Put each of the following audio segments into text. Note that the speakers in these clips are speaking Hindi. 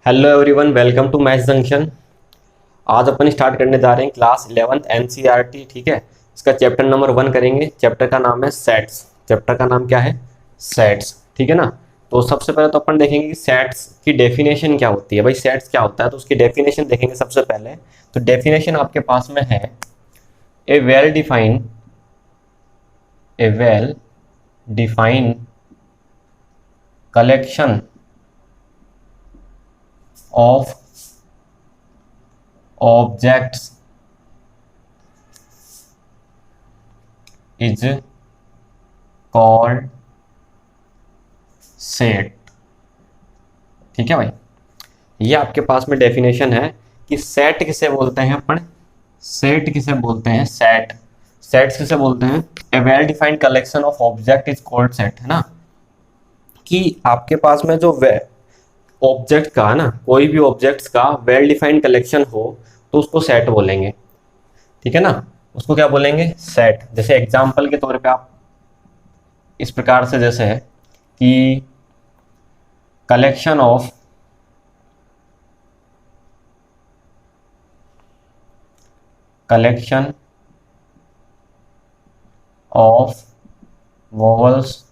Hello everyone, welcome to maths junction. आज अपन स्टार्ट करने जा रहे हैं क्लास 11th एनसीईआरटी। ठीक है, इसका चैप्टर नंबर 1 करेंगे। चैप्टर का नाम है सेट्स। चैप्टर का नाम क्या है? सेट्स। ठीक है ना। तो सबसे पहले तो अपन देखेंगे कि सेट्स की डेफिनेशन क्या होती है। भाई सेट्स क्या होता है, तो उसकी डेफिनेशन देखेंगे सबसे पहले। तो डेफिनेशन आपके पास में है a well defined collection of objects is called set. ठीक है भाई, ये आपके पास में डेफिनेशन है कि सेट किसे बोलते हैं अपन। सेट किसे बोलते हैं? सेट्स किसे बोलते हैं? A well defined collection of object is called set, है ना। कि आपके पास में जो ऑब्जेक्ट का है ना, कोई भी ऑब्जेक्ट्स का वेल डिफाइंड कलेक्शन हो तो उसको सेट बोलेंगे। ठीक है ना, उसको क्या बोलेंगे? सेट। जैसे एग्जाम्पल के तौर पे आप इस प्रकार से जैसे है कि collection of vowels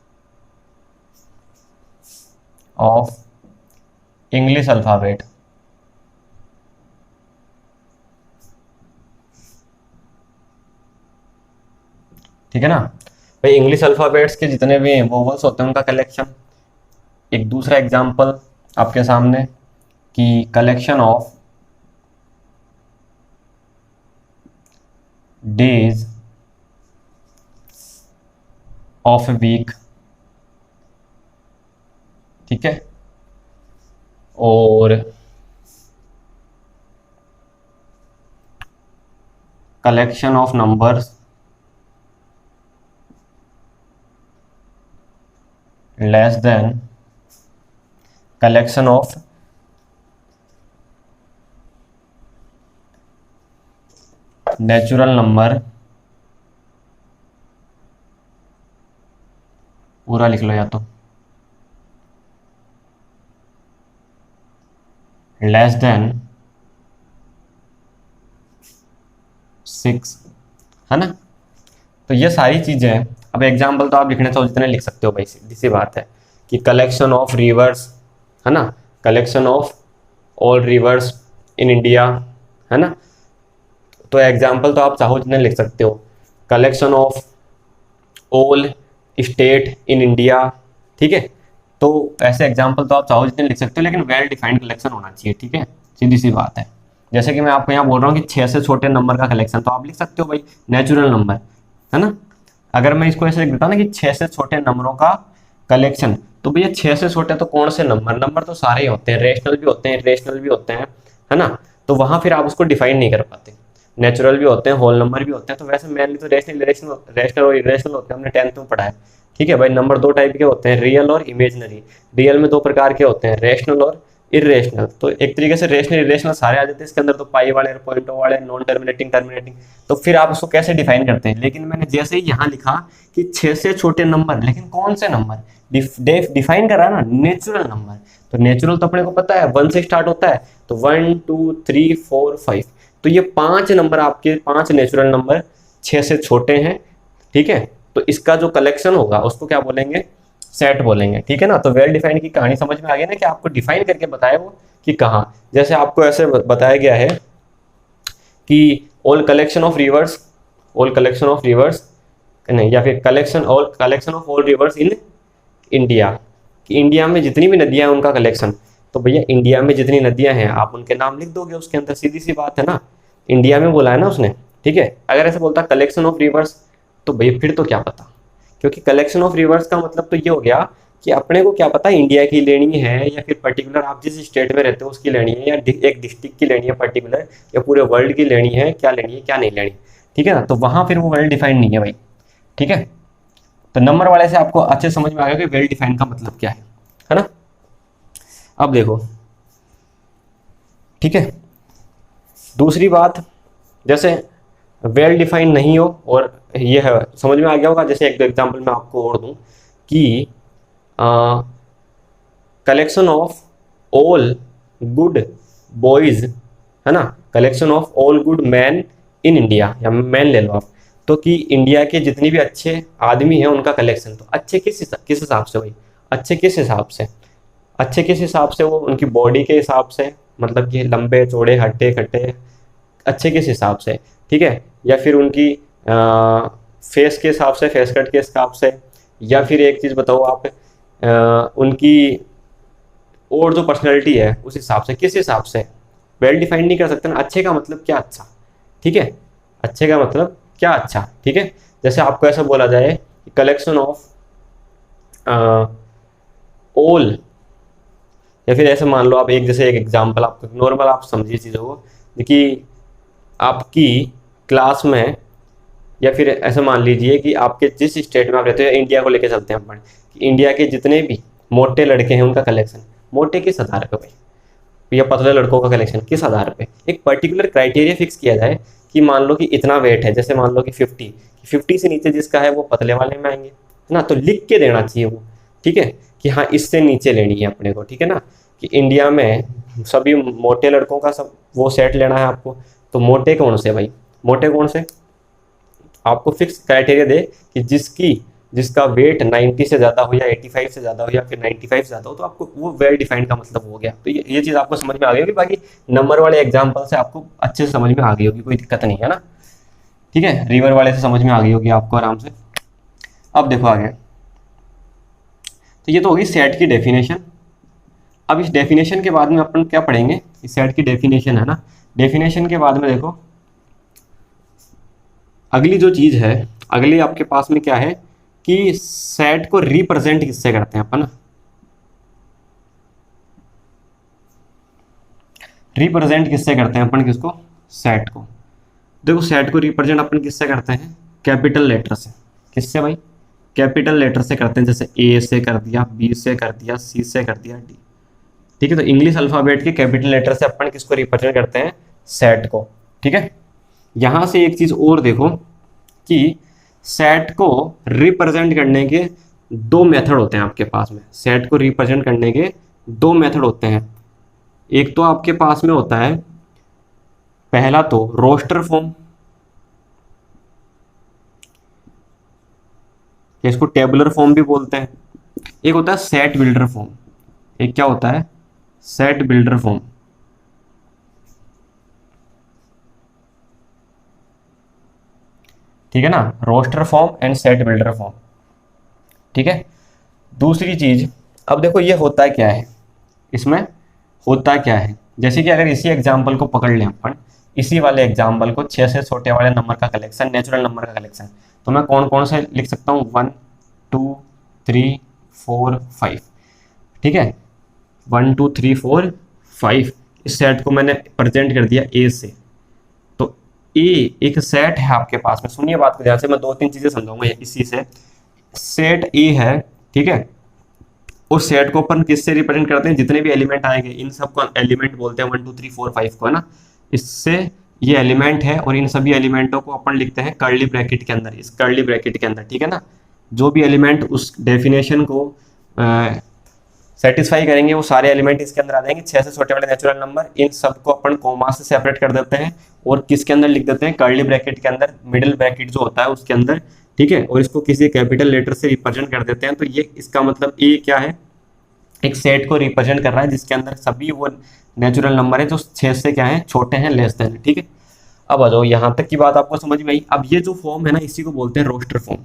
of English alphabet. ठीक है ना भाई, इंग्लिश अल्फाबेट्स के जितने भी वोवल्स होते हैं उनका कलेक्शन। एक दूसरा एग्जांपल आपके सामने कि collection of days of a week. ठीक है, और collection of numbers less than collection of natural number. पूरा लिख लो या तो लेस देन 6, है ना। तो ये सारी चीजें हैं। अब एग्जाम्पल तो आप लिखने चाहो जितने लिख सकते हो भाई, सीधी सी बात है कि कलेक्शन ऑफ रिवर्स, है ना, collection of all reverse in India, है ना। तो एग्जाम्पल तो आप चाहो जितने लिख सकते हो। Collection of all state in India. ठीक है, तो ऐसे एग्जाम्पल तो आप चाहो जितने लिख सकते हो, लेकिन वेल डिफाइंड कलेक्शन होना चाहिए। ठीक है, सीधी सी बात है। जैसे कि मैं आपको यहाँ बोल रहा हूँ कि 6 से छोटे नंबर का कलेक्शन, तो आप लिख सकते हो भाई नेचुरल नंबर, है ना। अगर मैं इसको ऐसे लिख देता हूँ ना कि 6 से छोटे नंबरों का कलेक्शन, तो भैया 6 से छोटे तो कौन से नंबर? नंबर तो सारे ही होते हैं, रेशनल भी होते हैं, इरेशनल भी होते हैं, है ना। तो वहां फिर आप उसको डिफाइन नहीं कर पाते। नेचुरल भी होते हैं, होल नंबर भी होते हैं। तो वैसे मेनली तो रेशनल और इरेशनल होते हैं, हमने 10th में पढ़ा है। ठीक है भाई, नंबर दो टाइप के होते हैं, रियल और इमेजनरी। रियल में दो प्रकार के होते हैं, रेशनल और इरेशनल। तो एक तरीके से रेशनल इरेशनल सारे आ जाते हैं इसके अंदर, तो पाई वाले, पॉइंटो वाले, नॉन टर्मिनेटिंग, टर्मिनेटिंग। तो फिर आप उसको कैसे डिफाइन करते हैं? लेकिन मैंने जैसे ही यहाँ लिखा कि 6 से छोटे नंबर, लेकिन कौन से नंबर डिफाइन करा ना? Natural number. तो नेचुरल तो अपने को पता है 1 से स्टार्ट होता है, तो 1 2 3 4 5। तो ये 5 नंबर आपके, 5 नेचुरल नंबर 6 से छोटे हैं। ठीक है, तो इसका जो कलेक्शन होगा उसको क्या बोलेंगे? सेट बोलेंगे। ठीक है ना। तो वेल डिफाइंड की कहानी समझ में आ गई ना, कि आपको डिफाइन करके बताया वो कि कहाँ। जैसे आपको ऐसे बताया गया है कि all collection of reverse, all collection of reverse नहीं, या फिर collection of all reverse in India, कि इंडिया में जितनी भी नदियां हैं उनका कलेक्शन। तो भैया इंडिया में जितनी नदियां हैं आप उनके नाम लिख दोगे उसके अंदर, सीधी सी बात है ना। इंडिया में बोला है ना उसने। ठीक है, अगर ऐसे बोलता कलेक्शन ऑफ रिवर्स, तो भैया फिर तो क्या पता, क्योंकि कलेक्शन ऑफ रिवर्स का मतलब तो ये हो गया कि अपने को क्या पता इंडिया की लेनी है, या फिर पर्टिकुलर आप जिस स्टेट में रहते हो उसकी लेनी है, या एक डिस्ट्रिक्ट की लेनी है पर्टिकुलर, या पूरे वर्ल्ड की लेनी है, क्या लेनी है क्या नहीं लेनी। ठीक है ना, तो वहां फिर वो वेल डिफाइंड नहीं है भाई। ठीक है, तो नंबर वाले से आपको अच्छे समझ में आ गया कि वेल डिफाइंड का मतलब क्या है ना। अब देखो, ठीक है, दूसरी बात, जैसे वेल डिफाइंड नहीं हो और ये है, समझ में आ गया होगा। जैसे एक दो एग्जांपल मैं आपको और दूं कि collection of all good boys, है ना, collection of all good man in India, या मैन ले लो आप, तो कि इंडिया के जितने भी अच्छे आदमी हैं उनका कलेक्शन। तो अच्छे किस हिसाब से भाई, अच्छे किस हिसाब से, अच्छे किस हिसाब से, वो उनकी बॉडी के हिसाब से, मतलब कि लंबे चौड़े हट्टे कट्टे, अच्छे किस हिसाब से, ठीक है, या फिर उनकी फेस के हिसाब से, फेस कट के हिसाब से, या फिर एक चीज़ बताओ आप, उनकी और जो पर्सनैलिटी है उस हिसाब से, किस हिसाब से, वेल डिफाइंड नहीं कर सकते ना। अच्छे का मतलब क्या अच्छा, ठीक है, अच्छे का मतलब क्या अच्छा, ठीक है। जैसे आपको ऐसा बोला जाए कलेक्शन ऑफ ऑल, या फिर ऐसे मान लो आप, एक जैसे एक एग्जांपल आपको नॉर्मल आप समझिए चीज़ों को, कि आपकी क्लास में, या फिर ऐसे मान लीजिए कि आपके जिस स्टेट में आप रहते हो, इंडिया को लेकर चलते हैं अपन, कि इंडिया के जितने भी मोटे लड़के हैं उनका कलेक्शन, मोटे किस आधार पे भाई, या पतले लड़कों का कलेक्शन किस आधार पे, एक पर्टिकुलर क्राइटेरिया फिक्स किया जाए कि मान लो कि इतना वेट है, जैसे मान लो कि 50 से नीचे जिसका है वो पतले वाले में आएंगे, है ना, तो लिख के देना चाहिए वो, ठीक है, कि हाँ इससे नीचे लेनी है अपने को, ठीक है ना, कि इंडिया में सभी मोटे लड़कों का सब वो सेट लेना है आपको। तो मोटे कौन से भाई, मोटे कौन से, आपको फिक्स क्राइटेरिया दे कि जिसका वेट 90 से ज़्यादा हो, या 85 से ज़्यादा हो, या फिर 95 से ज़्यादा हो, तो आपको वो वेल डिफाइंड का मतलब हो गया। तो ये चीज़ आपको समझ में आ गई होगी, बाकी नंबर वाले एग्जाम्पल से आपको अच्छे से समझ में आ गई होगी, कोई दिक्कत नहीं है ना, ठीक है, रिवर वाले से समझ में आ गई होगी आपको आराम से। अब देखो आगे, तो ये तो होगी सेट की डेफिनेशन। अब इस डेफिनेशन के बाद में अपन क्या पढ़ेंगे, इस सेट की डेफिनेशन है ना, डेफिनेशन के बाद में देखो अगली जो चीज़ है, अगली आपके पास में क्या है, कि सेट को रिप्रेजेंट किससे करते हैं अपन, रिप्रेजेंट किससे करते हैं अपन, किसको, सेट को। देखो सेट को रिप्रेजेंट अपन किससे करते हैं, कैपिटल लेटर से। किससे भाई, कैपिटल लेटर से करते हैं, जैसे ए से कर दिया, बी से कर दिया, सी से कर दिया, डी, ठीक है। तो इंग्लिश अल्फाबेट के कैपिटल लेटर से अपन किसको रिप्रेजेंट करते हैं, सेट को, ठीक है। यहां से एक चीज और देखो कि सेट को रिप्रेजेंट करने के दो मेथड होते हैं आपके पास में, सेट को रिप्रेजेंट करने के दो मेथड होते हैं। एक तो आपके पास में होता है, पहला तो रोस्टर फॉर्म, इसको टेबुलर फॉर्म भी बोलते हैं। एक होता है सेट बिल्डर फॉर्म, एक क्या होता है, सेट बिल्डर फॉर्म, ठीक है ना, roster form and set builder form, ठीक है। दूसरी चीज, अब देखो ये होता है क्या है, इसमें होता क्या है, जैसे कि अगर इसी एग्जाम्पल को पकड़ लें अपन, इसी वाले एग्जाम्पल को 6 से छोटे वाले नंबर का कलेक्शन, नेचुरल नंबर का कलेक्शन, तो मैं कौन कौन से लिख सकता हूँ, 1 2 3 4 5, ठीक है, 1 2 3 4 5, इस सेट को मैंने प्रेजेंट कर दिया ए से। तो ए एक सेट है आपके पास में, सुनिए बात को ध्यान से, मैं दो तीन चीजें समझाऊंगा इसी से। सेट ए है, ठीक है, उस सेट को अपन किससे रिप्रेजेंट करते हैं, जितने भी एलिमेंट आएंगे इन सबको एलिमेंट बोलते हैं, 1 2 3 4 5 को, है ना, इससे ये एलिमेंट है, और इन सभी एलिमेंटों को अपन लिखते हैं कर्ली ब्रैकेट के अंदर, इस कर्ली ब्रैकेट के अंदर, ठीक है ना। जो भी एलिमेंट उस डेफिनेशन को सेटिस्फाई करेंगे वो सारे एलिमेंट इसके अंदर आ जाएंगे, 6 से छोटे वाले नेचुरल नंबर, इन सबको अपन कोमा से सेपरेट कर देते हैं, और किसके अंदर लिख देते हैं, कर्ली ब्रैकेट के अंदर, मिडिल ब्रैकेट जो होता है उसके अंदर, ठीक है, और इसको किसी कैपिटल लेटर से रिप्रेजेंट कर देते हैं। तो ये इसका मतलब ए क्या है, एक सेट को रिप्रेजेंट कर रहा है जिसके अंदर सभी वो नेचुरल नंबर है जो 6 से क्या है, छोटे हैं, लेस देन, ठीक है। अब आ जाओ यहाँ तक की बात आपको समझ में आई। अब ये जो फॉर्म है ना, इसी को बोलते हैं रोस्टर फॉर्म,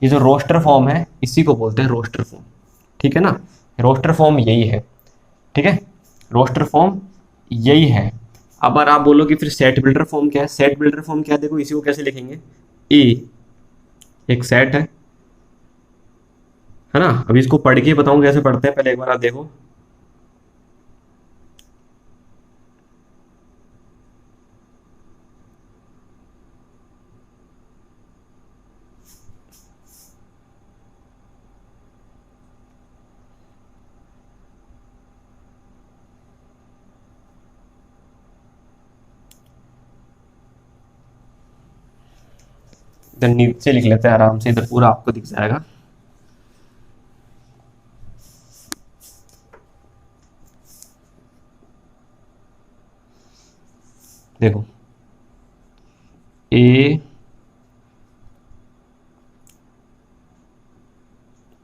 ये जो रोस्टर फॉर्म है इसी को बोलते हैं रोस्टर फॉर्म, ठीक है ना, रोस्टर फॉर्म यही है, ठीक है, रोस्टर फॉर्म यही है। अब अगर आप बोलो कि फिर सेट बिल्डर फॉर्म क्या है, सेट बिल्डर फॉर्म क्या है, देखो इसी को कैसे लिखेंगे, ए एक सेट है ना। अभी इसको पढ़ के बताऊं कैसे पढ़ते हैं, पहले एक बार आप देखो, इधर नीचे लिख लेते हैं आराम से, इधर पूरा आपको दिख जाएगा। देखो A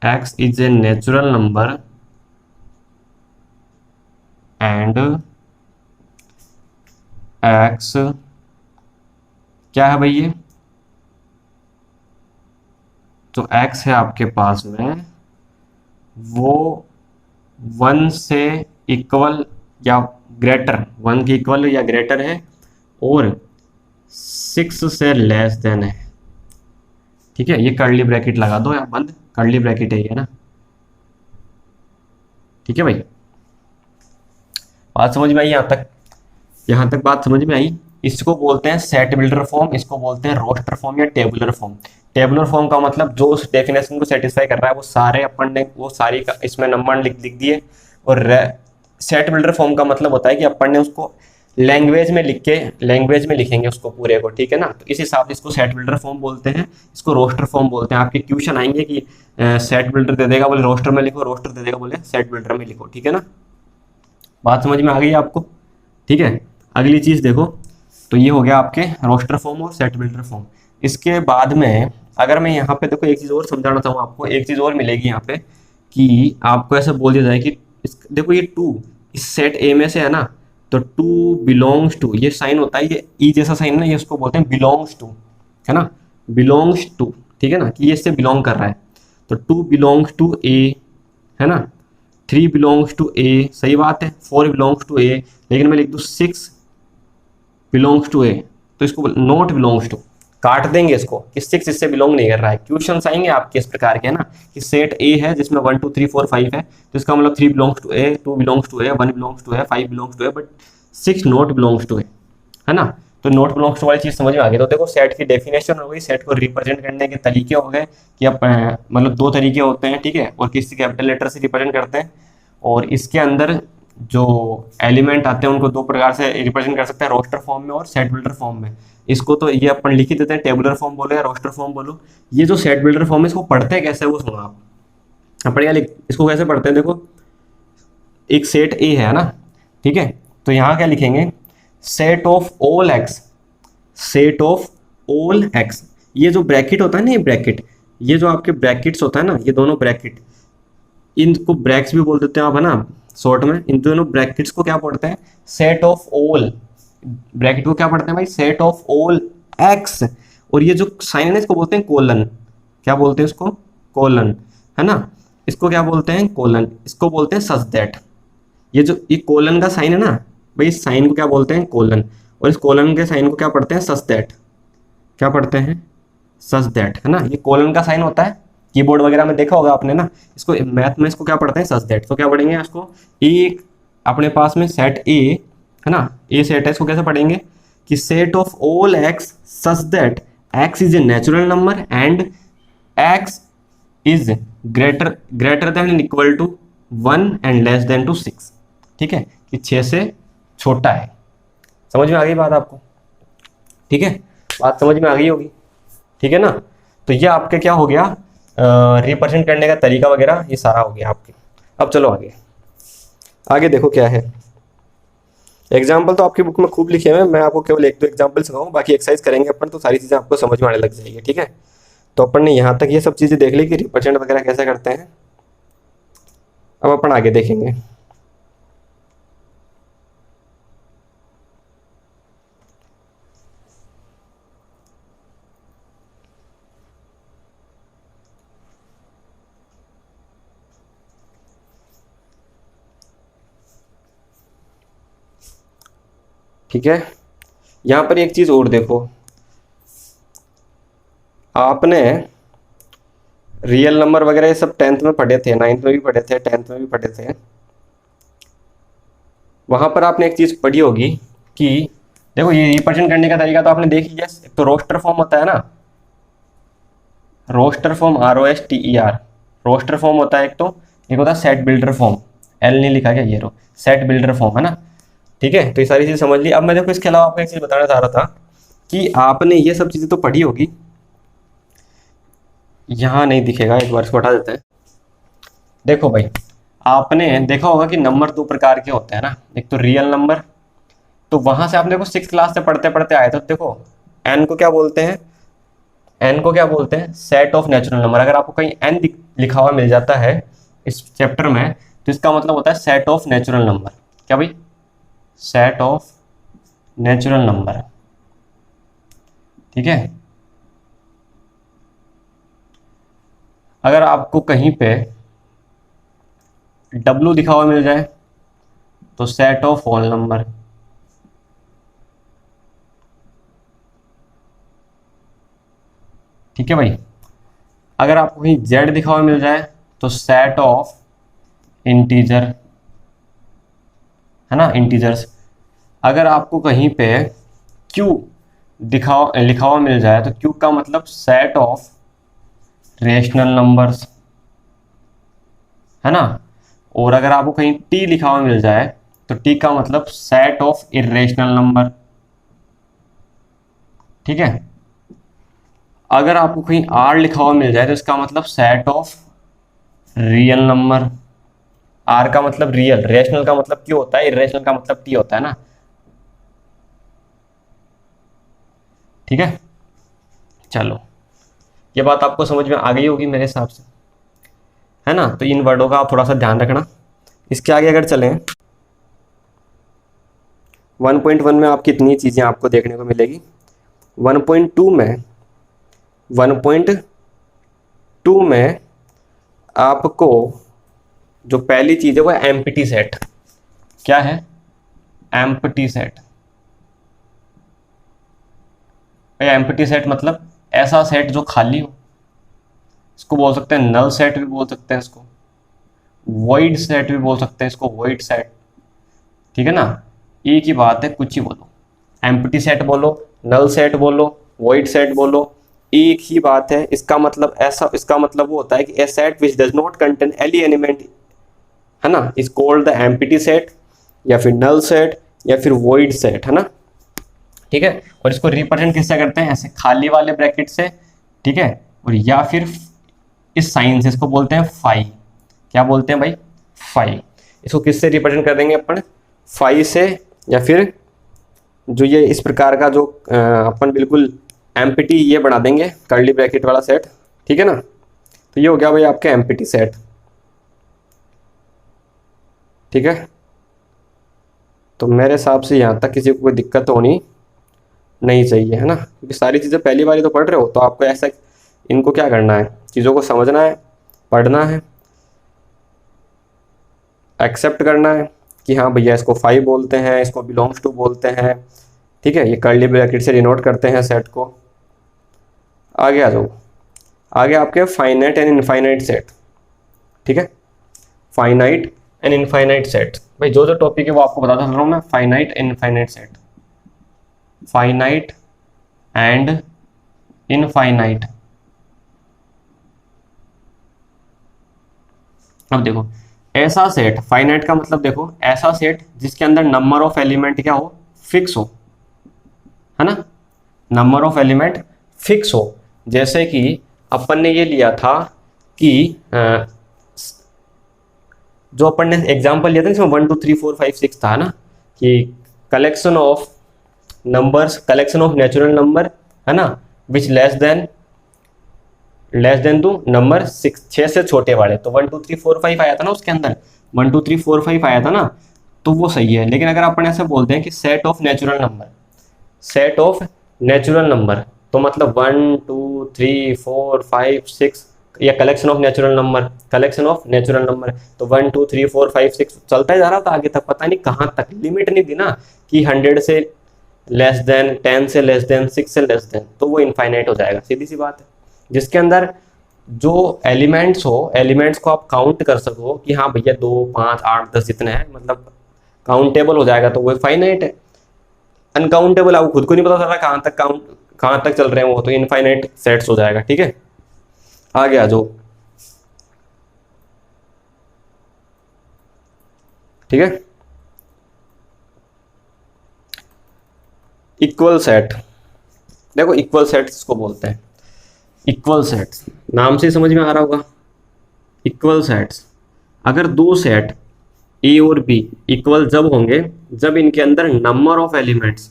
X is a natural number and X क्या है भाई ये, तो x है आपके पास में वो 1 से इक्वल या ग्रेटर, 1 के इक्वल या ग्रेटर है और 6 से लेस देन है। ठीक है, ये कर्ली ब्रैकेट लगा दो, या बंद कर्ली ब्रैकेट है ये ना। ठीक है भाई, बात समझ में आई यहाँ तक? यहाँ तक बात समझ में आई? इसको बोलते हैं सेट बिल्डर फॉर्म, इसको बोलते हैं रोस्टर फॉर्म या टेबुलर फॉर्म। टेबुलर फॉर्म का मतलब जो उस डेफिनेशन को सेटिस्फाई कर रहा है वो सारे अपन ने वो सारी का इसमें नंबर लिख दिए। और सेट बिल्डर फॉर्म का मतलब होता है कि अपन ने उसको लैंग्वेज में लिखेंगे उसको पूरे को। ठीक है ना, तो इस हिसाब से इसको सेट बिल्डर फॉर्म बोलते हैं, इसको रोस्टर फॉर्म बोलते हैं। आपके क्वेश्चन आएंगे कि सेट बिल्डर दे देगा बोले रोस्टर में लिखो, रोस्टर दे देगा बोले सेट बिल्डर में लिखो। ठीक है ना, बात समझ में आ गई आपको? ठीक है, अगली चीज देखो, तो ये हो गया आपके रोस्टर फॉर्म और सेट बिल्डर फॉर्म। इसके बाद में अगर मैं यहाँ पे देखो एक चीज और समझाना चाहूँ आपको, एक चीज और मिलेगी यहाँ पे कि आपको ऐसे बोल दिया जाए कि देखो ये 2 इस सेट ए में से है ना, तो 2 बिलोंग्स टू, ये साइन होता है, ये ई जैसा साइन है ना, ये उसको बोलते हैं बिलोंग्स टू, है ना, बिलोंग्स टू। ठीक है ना, कि ये इससे बिलोंग कर रहा है, तो 2 बिलोंग्स टू ए, है ना, 3 बिलोंग्स टू ए, सही बात है, 4 बिलोंग्स टू ए, लेकिन मैं लिख दूँ 6 बिलोंग्स टू ए, तो इसको नॉट बिलोंग्स टू, काट देंगे इसको कि 6 इससे बिलोंग नहीं कर रहा है। क्वेश्चन आएंगे आपके इस प्रकार के, है ना, कि सेट ए है जिसमें 1 2 3 4 5 है, तो इसका मतलब 3 belongs to A, 2 belongs to A, 1 belongs to A, 5 belongs to A, but 6 not belongs to A, है ना। तो नॉट बिलोंग्स टू वाली चीज समझ में आ गई। तो देखो सेट की डेफिनेशन हो गई, सेट को रिप्रेजेंट करने के तरीके हो गए कि अब मतलब 2 तरीके होते हैं। ठीक है, और किसी कैपिटल लेटर से रिप्रेजेंट करते हैं, और इसके अंदर जो एलिमेंट आते हैं उनको 2 प्रकार से रिप्रेजेंट कर सकते हैं, रोस्टर फॉर्म में और सेट बिल्डर फॉर्म में। इसको तो ये अपन लिख ही देते हैं, टेबुलर फॉर्म बोलो या रोस्टर फॉर्म बोलो। ये जो सेट बिल्डर फॉर्म है इसको पढ़ते हैं कैसे वो सुनो आप। अपन क्या इसको कैसे पढ़ते हैं, देखो एक सेट ए है ना, ठीक है, तो यहाँ क्या लिखेंगे, set of all x, set of all x. ये जो ब्रैकेट होता है ना, ये ब्रैकेट, ये जो आपके ब्रैकेट्स होता है ना, ये दोनों ब्रैकेट, इनको ब्रैक्स भी बोल देते हैं आप, है ना, शॉर्ट में। इन दोनों ब्रैकेट्स को क्या पढ़ते हैं, सेट ऑफ ऑल, ब्रैकेट को क्या पढ़ते हैं भाई, सेट ऑफ ऑल एक्स। और ये जो साइन है ना इसको बोलते हैं कोलन, क्या बोलते हैं इसको, कोलन, है ना, इसको क्या बोलते हैं, कोलन, इसको बोलते हैं सच दैट। ये जो ये कोलन का साइन है ना भाई, इस साइन को क्या बोलते हैं, कोलन, और इस कोलन के साइन को क्या पढ़ते हैं, सच दैट। क्या पढ़ते हैं, सच दैट, है ना, ये कोलन का साइन होता है, कीबोर्ड वगैरह में देखा होगा आपने ना, इसको मैथ में इसको क्या पढ़ते हैं, सच दैट। तो क्या पढ़ेंगे इसको, एक अपने पास में सेट ए है ना, ए सेट है, इसको कैसे पढ़ेंगे कि set of all x such that x is a natural number and x is greater than and equal to 1 and less than to 6। ठीक है, कि 6 से छोटा है। समझ में आ गई बात आपको? ठीक है, बात समझ में आ गई होगी। ठीक है ना, तो ये आपके क्या हो गया, रिप्रेजेंट करने का तरीका वगैरह ये सारा हो गया आपके। अब चलो आगे, आगे देखो क्या है। एग्जाम्पल तो आपकी बुक में खूब लिखे हुए हैं, मैं आपको केवल 1-2 एग्जाम्पल सिखाऊं, बाकी एक्सरसाइज करेंगे अपन तो सारी चीज़ें आपको समझ में आने लग जाएगी। ठीक है, तो अपन ने यहाँ तक ये सब चीज़ें देख ली कि रिप्रेजेंट वगैरह कैसे करते हैं। अब अपन आगे देखेंगे। ठीक है, यहाँ पर एक चीज और देखो, आपने रियल नंबर वगैरह ये सब 10th में पढ़े थे, 9th में भी पढ़े थे, 10th में भी पढ़े थे। वहां पर आपने एक चीज पढ़ी होगी कि देखो ये रिप्रेजेंट करने का तरीका तो आपने देख लिया। एक तो रोस्टर फॉर्म होता है ना, roster form ROSTER, roster form होता है एक होता है सेट बिल्डर फॉर्म, एल नहीं लिखा गया, ये रो सेट बिल्डर फॉर्म, है ना। ठीक है, तो ये सारी चीज़ समझ ली। अब मैं देखो इसके अलावा आपको एक चीज़ बताना चाह रहा था कि आपने ये सब चीज़ें तो पढ़ी होगी, यहाँ नहीं दिखेगा, एक बार इसको हटा देते हैं। देखो भाई, आपने देखा होगा कि नंबर 2 प्रकार के होते हैं ना, एक तो रियल नंबर तो वहां से आप देखो 6th क्लास से पढ़ते पढ़ते आए, तो देखो एन को क्या बोलते हैं, एन को क्या बोलते हैं, सेट ऑफ नेचुरल नंबर। अगर आपको कहीं एन लिखा हुआ मिल जाता है इस चैप्टर में, तो इसका मतलब होता है सेट ऑफ नेचुरल नंबर। क्या भाई, सेट ऑफ नेचुरल नंबर, ठीक है। अगर आपको कहीं पे डब्लू लिखा हुआ मिल जाए तो सेट ऑफ होल नंबर, ठीक है भाई। अगर आपको कहीं जेड लिखा हुआ मिल जाए तो सेट ऑफ इंटीजर, है ना, इंटीजर्स। अगर आपको कहीं पे क्यू लिखा हुआ मिल जाए तो क्यू का मतलब सेट ऑफ रेशनल नंबर्स, है ना। और अगर आपको कहीं टी लिखा हुआ मिल जाए तो टी का मतलब सेट ऑफ इरेशनल नंबर, ठीक है। अगर आपको कहीं आर लिखा हुआ मिल जाए तो इसका मतलब set of real number. R का मतलब रियल, रेशनल का मतलब क्यों होता है, इरेशनल का मतलब टी होता है ना, ठीक है। चलो, ये बात आपको समझ में आ गई होगी मेरे हिसाब से, है ना। तो इन वर्डों का आप थोड़ा सा ध्यान रखना। इसके आगे अगर चलें 1.1 में आपकी इतनी चीज़ें आपको देखने को मिलेगी। 1.2 में 1.2 में आपको जो पहली चीज़ है वो एम्प्टी सेट। क्या है, एम्प्टी सेट। एम्प्टी सेट मतलब ऐसा सेट जो खाली हो, इसको बोल सकते हैं नल सेट भी बोल सकते हैं, इसको वॉइड सेट भी बोल सकते हैं, इसको वॉइड सेट, ठीक है ना। एक ही बात है, कुछ ही बोलो, एम्प्टी सेट बोलो, नल सेट बोलो, वॉइड सेट बोलो, एक ही बात है। इसका मतलब ऐसा, इसका मतलब वो होता है कि a set which does not contain any element, है ना, is called the empty set, या फिर नल सेट, या फिर वॉइड सेट, है ना, ठीक है। और इसको रिप्रेजेंट किससे करते हैं, ऐसे खाली वाले ब्रैकेट से, ठीक है। और या फिर इस साइन से, इसको बोलते हैं फाई। क्या बोलते हैं भाई, फाई। इसको किससे रिप्रेजेंट कर देंगे अपन, फाई से, या फिर जो ये इस प्रकार का जो अपन बिल्कुल एम्प्टी ये बना देंगे कर्ली ब्रैकेट वाला सेट, ठीक है ना। तो ये हो गया भाई आपका एम्प्टी सेट, ठीक है। तो मेरे हिसाब से यहाँ तक किसी को कोई दिक्कत होनी नहीं चाहिए, है ना, क्योंकि सारी चीज़ें पहली बार तो पढ़ रहे हो, तो आपको ऐसा इनको क्या करना है, चीज़ों को समझना है, पढ़ना है, एक्सेप्ट करना है कि हाँ भैया इसको फाइव बोलते हैं, इसको बिलोंग्स टू बोलते हैं, ठीक है। ये कर्ली ब्रैकेट से डिनोट करते हैं सेट को। आगे आ जाओ, आगे आपके फाइनाइट एंड इनफाइनाइट सेट, ठीक है। फाइनाइट एंड इनफाइनाइट सेट, भाई जो जो टॉपिक है वो आपको बताता चल रहा हूँ मैं। Finite and infinite set, finite and infinite. अब देखो, ऐसा सेट, फाइनाइट का मतलब देखो ऐसा सेट जिसके अंदर नंबर ऑफ एलिमेंट क्या हो, फिक्स हो, है ना, नंबर ऑफ एलिमेंट फिक्स हो। जैसे कि अपन ने ये लिया था कि जो अपन ने एग्जांपल लिया था इसमें 1 2 3 4 5 6 था ना, कि collection of numbers, collection of natural number, है ना, विच लेस देन टू नंबर 6 से छोटे वाले। तो 1 2 3 4 5 आया था ना उसके अंदर, 1 2 3 4 5 आया था ना, तो वो सही है। लेकिन अगर अपन ऐसे बोलते हैं कि set of natural number, set of natural number, तो मतलब 1 2 3 4 5 6, या collection of natural number, collection of natural number, तो 1 2 3 4 5 6 चलता ही जा रहा था आगे तक, पता नहीं कहाँ तक, लिमिट नहीं दी ना कि 100 से लेस देन, 10 से लेस देन, 6 से लेस देन, तो वो इनफाइनाइट हो जाएगा, सीधी सी बात है। जिसके अंदर जो एलिमेंट्स हो, एलिमेंट्स को आप काउंट कर सको कि हाँ भैया 2 5 8 10 जितने हैं, मतलब काउंटेबल हो जाएगा, तो वो फाइनाइट है। अनकाउंटेबल आपको खुद को नहीं पता चल रहा कहाँ तक चल रहे हैं वो, तो इनफाइनाइट सेट्स हो जाएगा, ठीक है। आगे आ जाओ, ठीक है। इक्वल सेट, देखो इक्वल सेट्स इसको बोलते हैं, इक्वल सेट्स नाम से समझ में आ रहा होगा। इक्वल सेट्स, अगर दो सेट ए और बी इक्वल जब होंगे जब इनके अंदर नंबर ऑफ एलिमेंट्स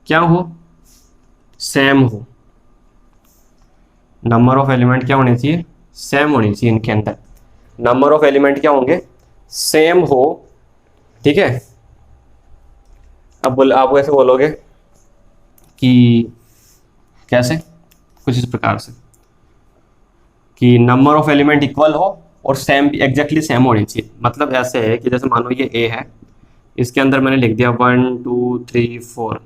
क्या हो, सेम हो। नंबर ऑफ एलिमेंट क्या होने चाहिए, सेम होनी चाहिए। इनके अंदर नंबर ऑफ एलिमेंट क्या होंगे, सेम हो। ठीक है, अब आप ऐसे बोलोगे कि कैसे, कुछ इस प्रकार से कि नंबर ऑफ एलिमेंट इक्वल हो और सेम एग्जैक्टली सेम होनी चाहिए। मतलब ऐसे है कि जैसे मान लो ये ए है, इसके अंदर मैंने लिख दिया 1 2 3 4,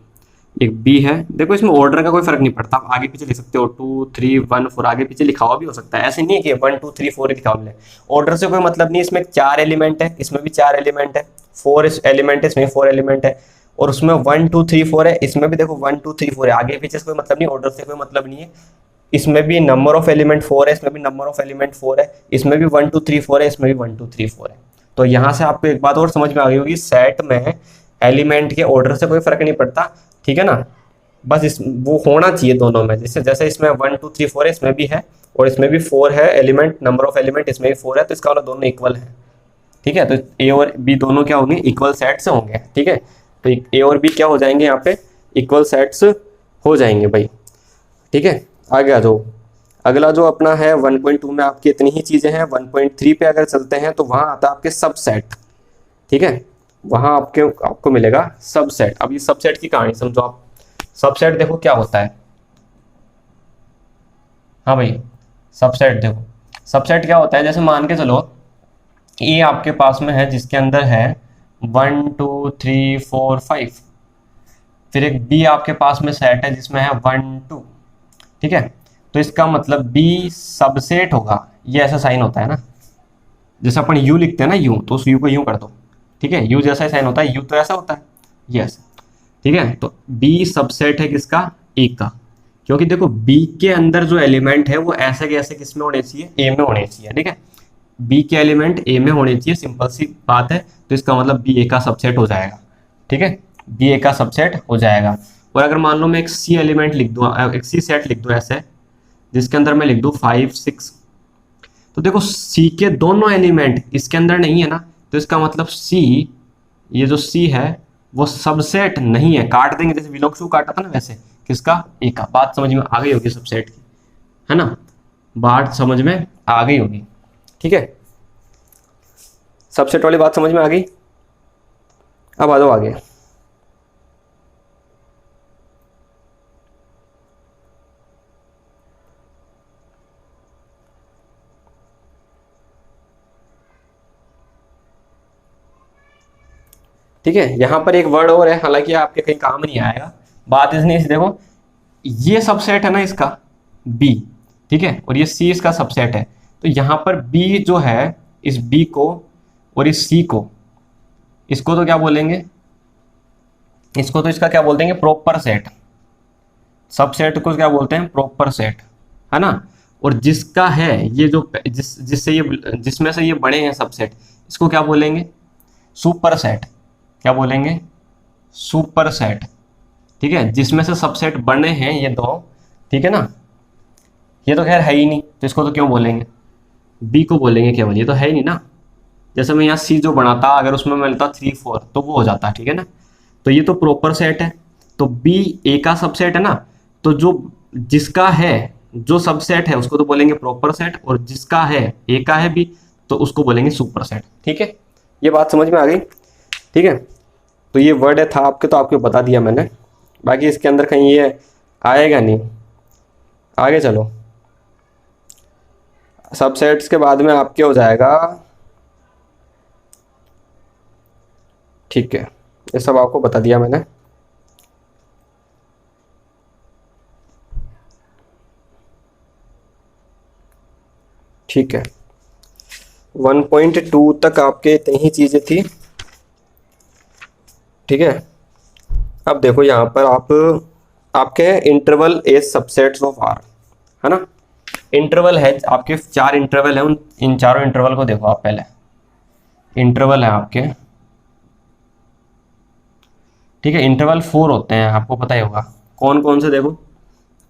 एक बी है। देखो इसमें ऑर्डर का कोई फर्क नहीं पड़ता, आप आगे पीछे लिख सकते हो 2 3 1 4, आगे पीछे लिखा हुआ भी हो सकता है। ऐसे नहीं है कि 1 2 3 4 लिखा हुआ है, ऑर्डर से कोई मतलब नहीं। इसमें 4 एलिमेंट है, इसमें भी 4 एलिमेंट है, 4 एलिमेंट है, इसमें 4 एलिमेंट है, और उसमें 1 2 3 4 है, इसमें भी देखो 1 2 3 4 है। आगे पीछे से कोई मतलब नहीं, ऑर्डर से कोई मतलब नहीं है। इसमें भी नंबर ऑफ एलिमेंट 4 है, इसमें भी नंबर ऑफ एलिमेंट 4 है, इसमें भी 1 2 3 4 है, इसमें भी 1 2 3 4 है। तो यहाँ से आपको एक बात और समझ में आ गई होगी, सेट में एलिमेंट के ऑर्डर से कोई फर्क नहीं पड़ता। ठीक है ना, बस इस वो होना चाहिए दोनों में। जैसे जैसे इसमें 1 2 3 4 है, इसमें भी है, और इसमें भी 4 है एलिमेंट, नंबर ऑफ एलिमेंट इसमें भी 4 है, तो इसका वाला दोनों इक्वल है। ठीक है, तो ए और बी दोनों क्या होंगे, इक्वल सेट से होंगे। ठीक है, तो ए और बी क्या हो जाएंगे, यहाँ पे इक्वल सेट्स हो जाएंगे भाई। ठीक है, आगे आ जाओ। अगला जो अपना है 1.2 में आपकी इतनी ही चीजें हैं। 1.3 पे अगर चलते हैं तो वहां आता है आपके सबसेट। ठीक है, वहां आपको मिलेगा सबसेट। अब ये सबसेट की कहानी समझो आप। सबसेट देखो क्या होता है, हाँ भाई सबसेट देखो, सबसेट क्या होता है। जैसे मान के चलो ए आपके पास में है जिसके अंदर है 1 2 3 4 5, फिर एक बी आपके पास में सेट है जिसमें है 1 2। ठीक है, तो इसका मतलब बी सबसेट होगा। ये ऐसा साइन होता है ना, जैसे अपन यू लिखते हैं ना, यू, तो उस यू को यूं कर दो। ठीक है, यू जैसा साइन होता है, यू तो ऐसा होता है, ये ऐसा। ठीक है, तो बी सबसेट है किसका, ए का। क्योंकि देखो बी के अंदर जो एलिमेंट है वो ऐसे के ऐसे किस में होने चाहिए, ए में होने चाहिए। ठीक है, बी के एलिमेंट ए में होने चाहिए, सिंपल सी बात है। तो इसका मतलब बी ए का सबसेट हो जाएगा। ठीक है, बी ए का सबसेट हो जाएगा। और अगर मान लो मैं एक सी एलिमेंट लिख दूँ, एक सी सेट लिख दूँ ऐसे, जिसके अंदर मैं लिख दूँ 5 6, तो देखो सी के दोनों एलिमेंट इसके अंदर नहीं है ना, तो इसका मतलब सी, ये जो सी है वो सबसेट नहीं है। काट देंगे, जैसे विलोक्सु काटा था ना, वैसे किसका, ए का। बात समझ में आ गई होगी सबसेट की, है ना, बात समझ में आ गई होगी। ठीक है, सबसेट वाली बात समझ में आ गई। अब आ जाओ आगे। ठीक है, यहां पर एक वर्ड और है, हालांकि आपके कहीं काम नहीं आएगा। बात इसने इस देखो, ये सबसेट है ना इसका बी। ठीक है, और ये सी इसका सबसेट है। तो यहां पर बी जो है, इस बी को और इस सी को, इसको तो क्या बोलेंगे, इसको तो इसका क्या बोल देंगे, प्रॉपर सेट। सबसेट को क्या बोलते हैं, प्रॉपर सेट, है ना। और जिसका है ये जो जिससे ये जिसमें से ये बड़े हैं सबसेट, इसको क्या बोलेंगे, सुपर सेट। क्या बोलेंगे, सुपर सेट। ठीक है, जिसमें से सबसेट बने हैं ये दो। ठीक है ना, ये तो खैर है ही नहीं, तो इसको तो क्यों बोलेंगे, बी को बोलेंगे केवल, ये तो है ही नहीं ना। जैसे मैं यहाँ सी जो बनाता, अगर उसमें मैं लेता 3 4 तो वो हो जाता। ठीक है ना, तो ये तो प्रॉपर सेट है, तो बी ए का सबसेट है ना। तो जो जिसका है, जो सबसेट है उसको तो बोलेंगे प्रॉपर सेट, और जिसका है ए का है बी तो उसको बोलेंगे सुपर सेट। ठीक है, ये बात समझ में आ गई। ठीक है, तो ये वर्ड था आपके, तो आपको बता दिया मैंने, बाकी इसके अंदर कहीं ये आएगा नहीं। आगे चलो, सबसेट्स के बाद में आपके हो जाएगा, ठीक है, ये सब आपको बता दिया मैंने। ठीक है, 1.2 तक आपके इतनी ही चीजें थी। ठीक है, अब देखो यहाँ पर आपके interval as subsets of R, है ना। इंटरवल है आपके, 4 इंटरवल है, उन इन चारों इंटरवल को देखो आप पहले। इंटरवल है आपके, ठीक है, इंटरवल 4 होते हैं, आपको पता ही होगा कौन कौन से। देखो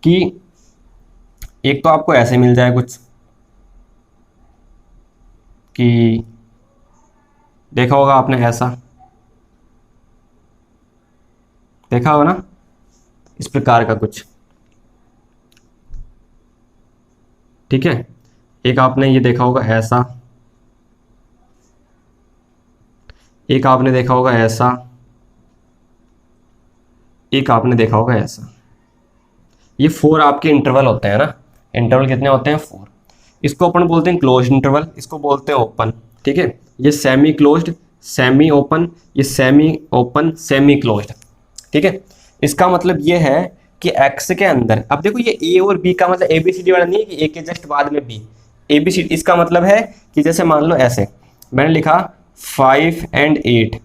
कि एक तो आपको ऐसे मिल जाए कुछ, कि देखा होगा आपने, ऐसा देखा होगा ना, इस प्रकार का कुछ, ठीक है। एक आपने ये देखा होगा ऐसा, एक आपने देखा होगा ऐसा, एक आपने देखा होगा ऐसा। ये 4 आपके इंटरवल होते हैं ना, इंटरवल कितने होते हैं 4। इसको अपन बोलते हैं क्लोज्ड इंटरवल, इसको बोलते हैं ओपन, ठीक है। ये सेमी क्लोज्ड, सेमी ओपन, ये सेमी ओपन, सेमी क्लोज्ड, ठीक है। इसका मतलब ये है कि एक्स के अंदर, अब देखो ये ए और बी का मतलब एबीसीडी वाला नहीं है कि ए के जस्ट बाद में बी, एबीसीडी। इसका मतलब है कि जैसे मान लो ऐसे मैंने लिखा 5 and 8,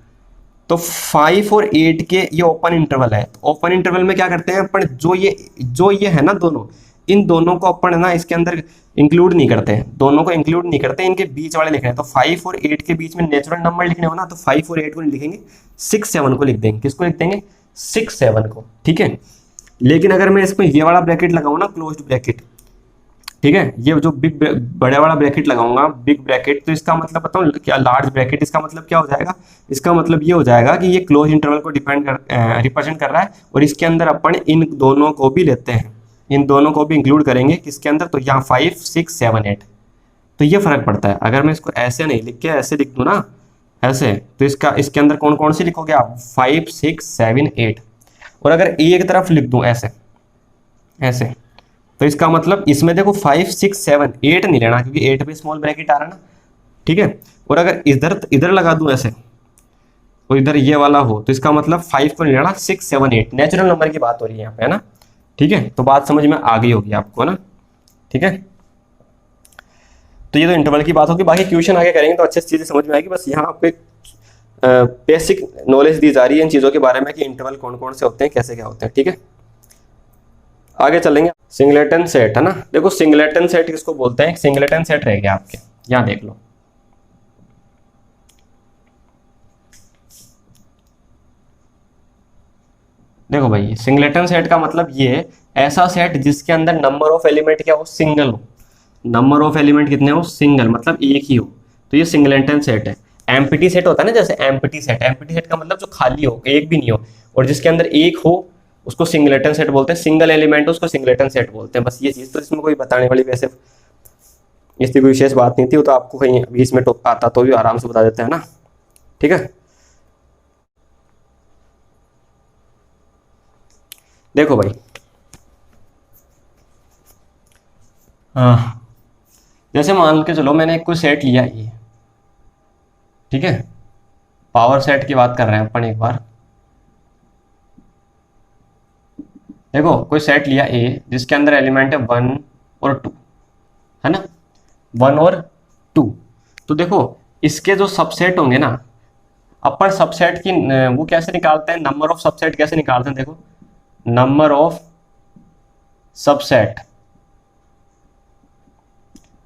तो 5 और 8 के ये ओपन इंटरवल है। तो ओपन इंटरवल में क्या करते हैं अपन, जो ये है ना दोनों, इन दोनों को अपन ना इसके अंदर इंक्लूड नहीं करते हैं, दोनों को इंक्लूड नहीं करते, इनके बीच वाले लिखने हैं। तो 5 और 8 के बीच में नेचुरल नंबर लिखने हो ना, तो 5 और 8 को नहीं लिखेंगे, 6 7 को लिख देंगे। किसको लिख देंगे, 6 7 को, ठीक है। लेकिन अगर मैं इसमें ये वाला ब्रैकेट लगाऊं ना, क्लोज्ड ब्रैकेट, ठीक है, ये जो बिग बड़े वाला ब्रैकेट लगाऊंगा, बिग ब्रैकेट, तो इसका मतलब बताऊं क्या, लार्ज ब्रैकेट, इसका मतलब क्या हो जाएगा, इसका मतलब ये हो जाएगा कि ये क्लोज इंटरवल को रिप्रेजेंट कर रहा है, और इसके अंदर अपन इन दोनों को भी लेते हैं, इन दोनों को भी इंक्लूड करेंगे किसके अंदर, तो यहाँ 5 6 7 8। तो ये फर्क पड़ता है। अगर मैं इसको ऐसे नहीं लिख के ऐसे लिख दूँ ना, ऐसे, तो इसके अंदर कौन कौन से लिखोगे आप, 5 6 7 8। और अगर एक तरफ लिख दूँ ऐसे ऐसे, तो इसका मतलब इसमें देखो 5 6 7 8 नहीं लेना, क्योंकि 8 पे स्मॉल ब्रैकेट आ रहा है ना, ठीक है। और अगर इधर लगा दूं ऐसे, और इधर ये वाला हो, तो इसका मतलब 5 को नहीं लेना, 6 7 8 नेचुरल नंबर की बात हो रही है यहाँ पे, है ना, ठीक है। तो बात समझ में आ गई होगी आपको ना, ठीक है। तो ये तो इंटरवल की बात होगी, बाकी क्वेश्चन आगे करेंगे तो अच्छे से चीजें समझ में आएगी। बस यहाँ आपको एक बेसिक नॉलेज दी जा रही है इन चीजों के बारे में कि इंटरवल कौन कौन से होते हैं, कैसे क्या होते हैं, ठीक है। आगे चलेंगे, सिंगलेटन सेट, है ना। देखो सिंगलेटन सेट किसको बोलते हैं, सिंगलेटन सेट रह गया आपके, यहां देख लो, देखो भाई सिंगलेटन सेट का मतलब ये ऐसा सेट जिसके अंदर नंबर ऑफ एलिमेंट क्या हो, सिंगल हो, नंबर ऑफ एलिमेंट कितने हो, सिंगल, मतलब एक ही हो, तो ये सिंगलेटन सेट है। एम्प्टी सेट होता है ना, जैसे एम्प्टी सेट, एम्प्टी सेट का मतलब जो खाली हो, एक भी नहीं हो, और जिसके अंदर एक हो उसको सिंगलेटन सेट बोलते हैं, सिंगल एलिमेंट उसको सिंगलेटन सेट बोलते हैं। बस ये चीज, तो इसमें कोई बताने वाली वैसे इसकी कोई विशेष बात नहीं थी, वो तो आपको कहीं बीच में टॉप आता तो भी आराम से बता देते हैं ना, ठीक है। देखो भाई, हाँ, जैसे मान के चलो मैंने कोई सेट लिया ये, ठीक है, पावर सेट की बात कर रहे हैं अपन एक बार। देखो कोई सेट लिया ए जिसके अंदर एलिमेंट है 1 और 2, है ना, 1 और 2। तो देखो इसके जो सबसेट होंगे ना, अपर सबसेट की वो कैसे निकालते हैं, नंबर ऑफ सबसेट कैसे निकालते हैं, देखो number of subset,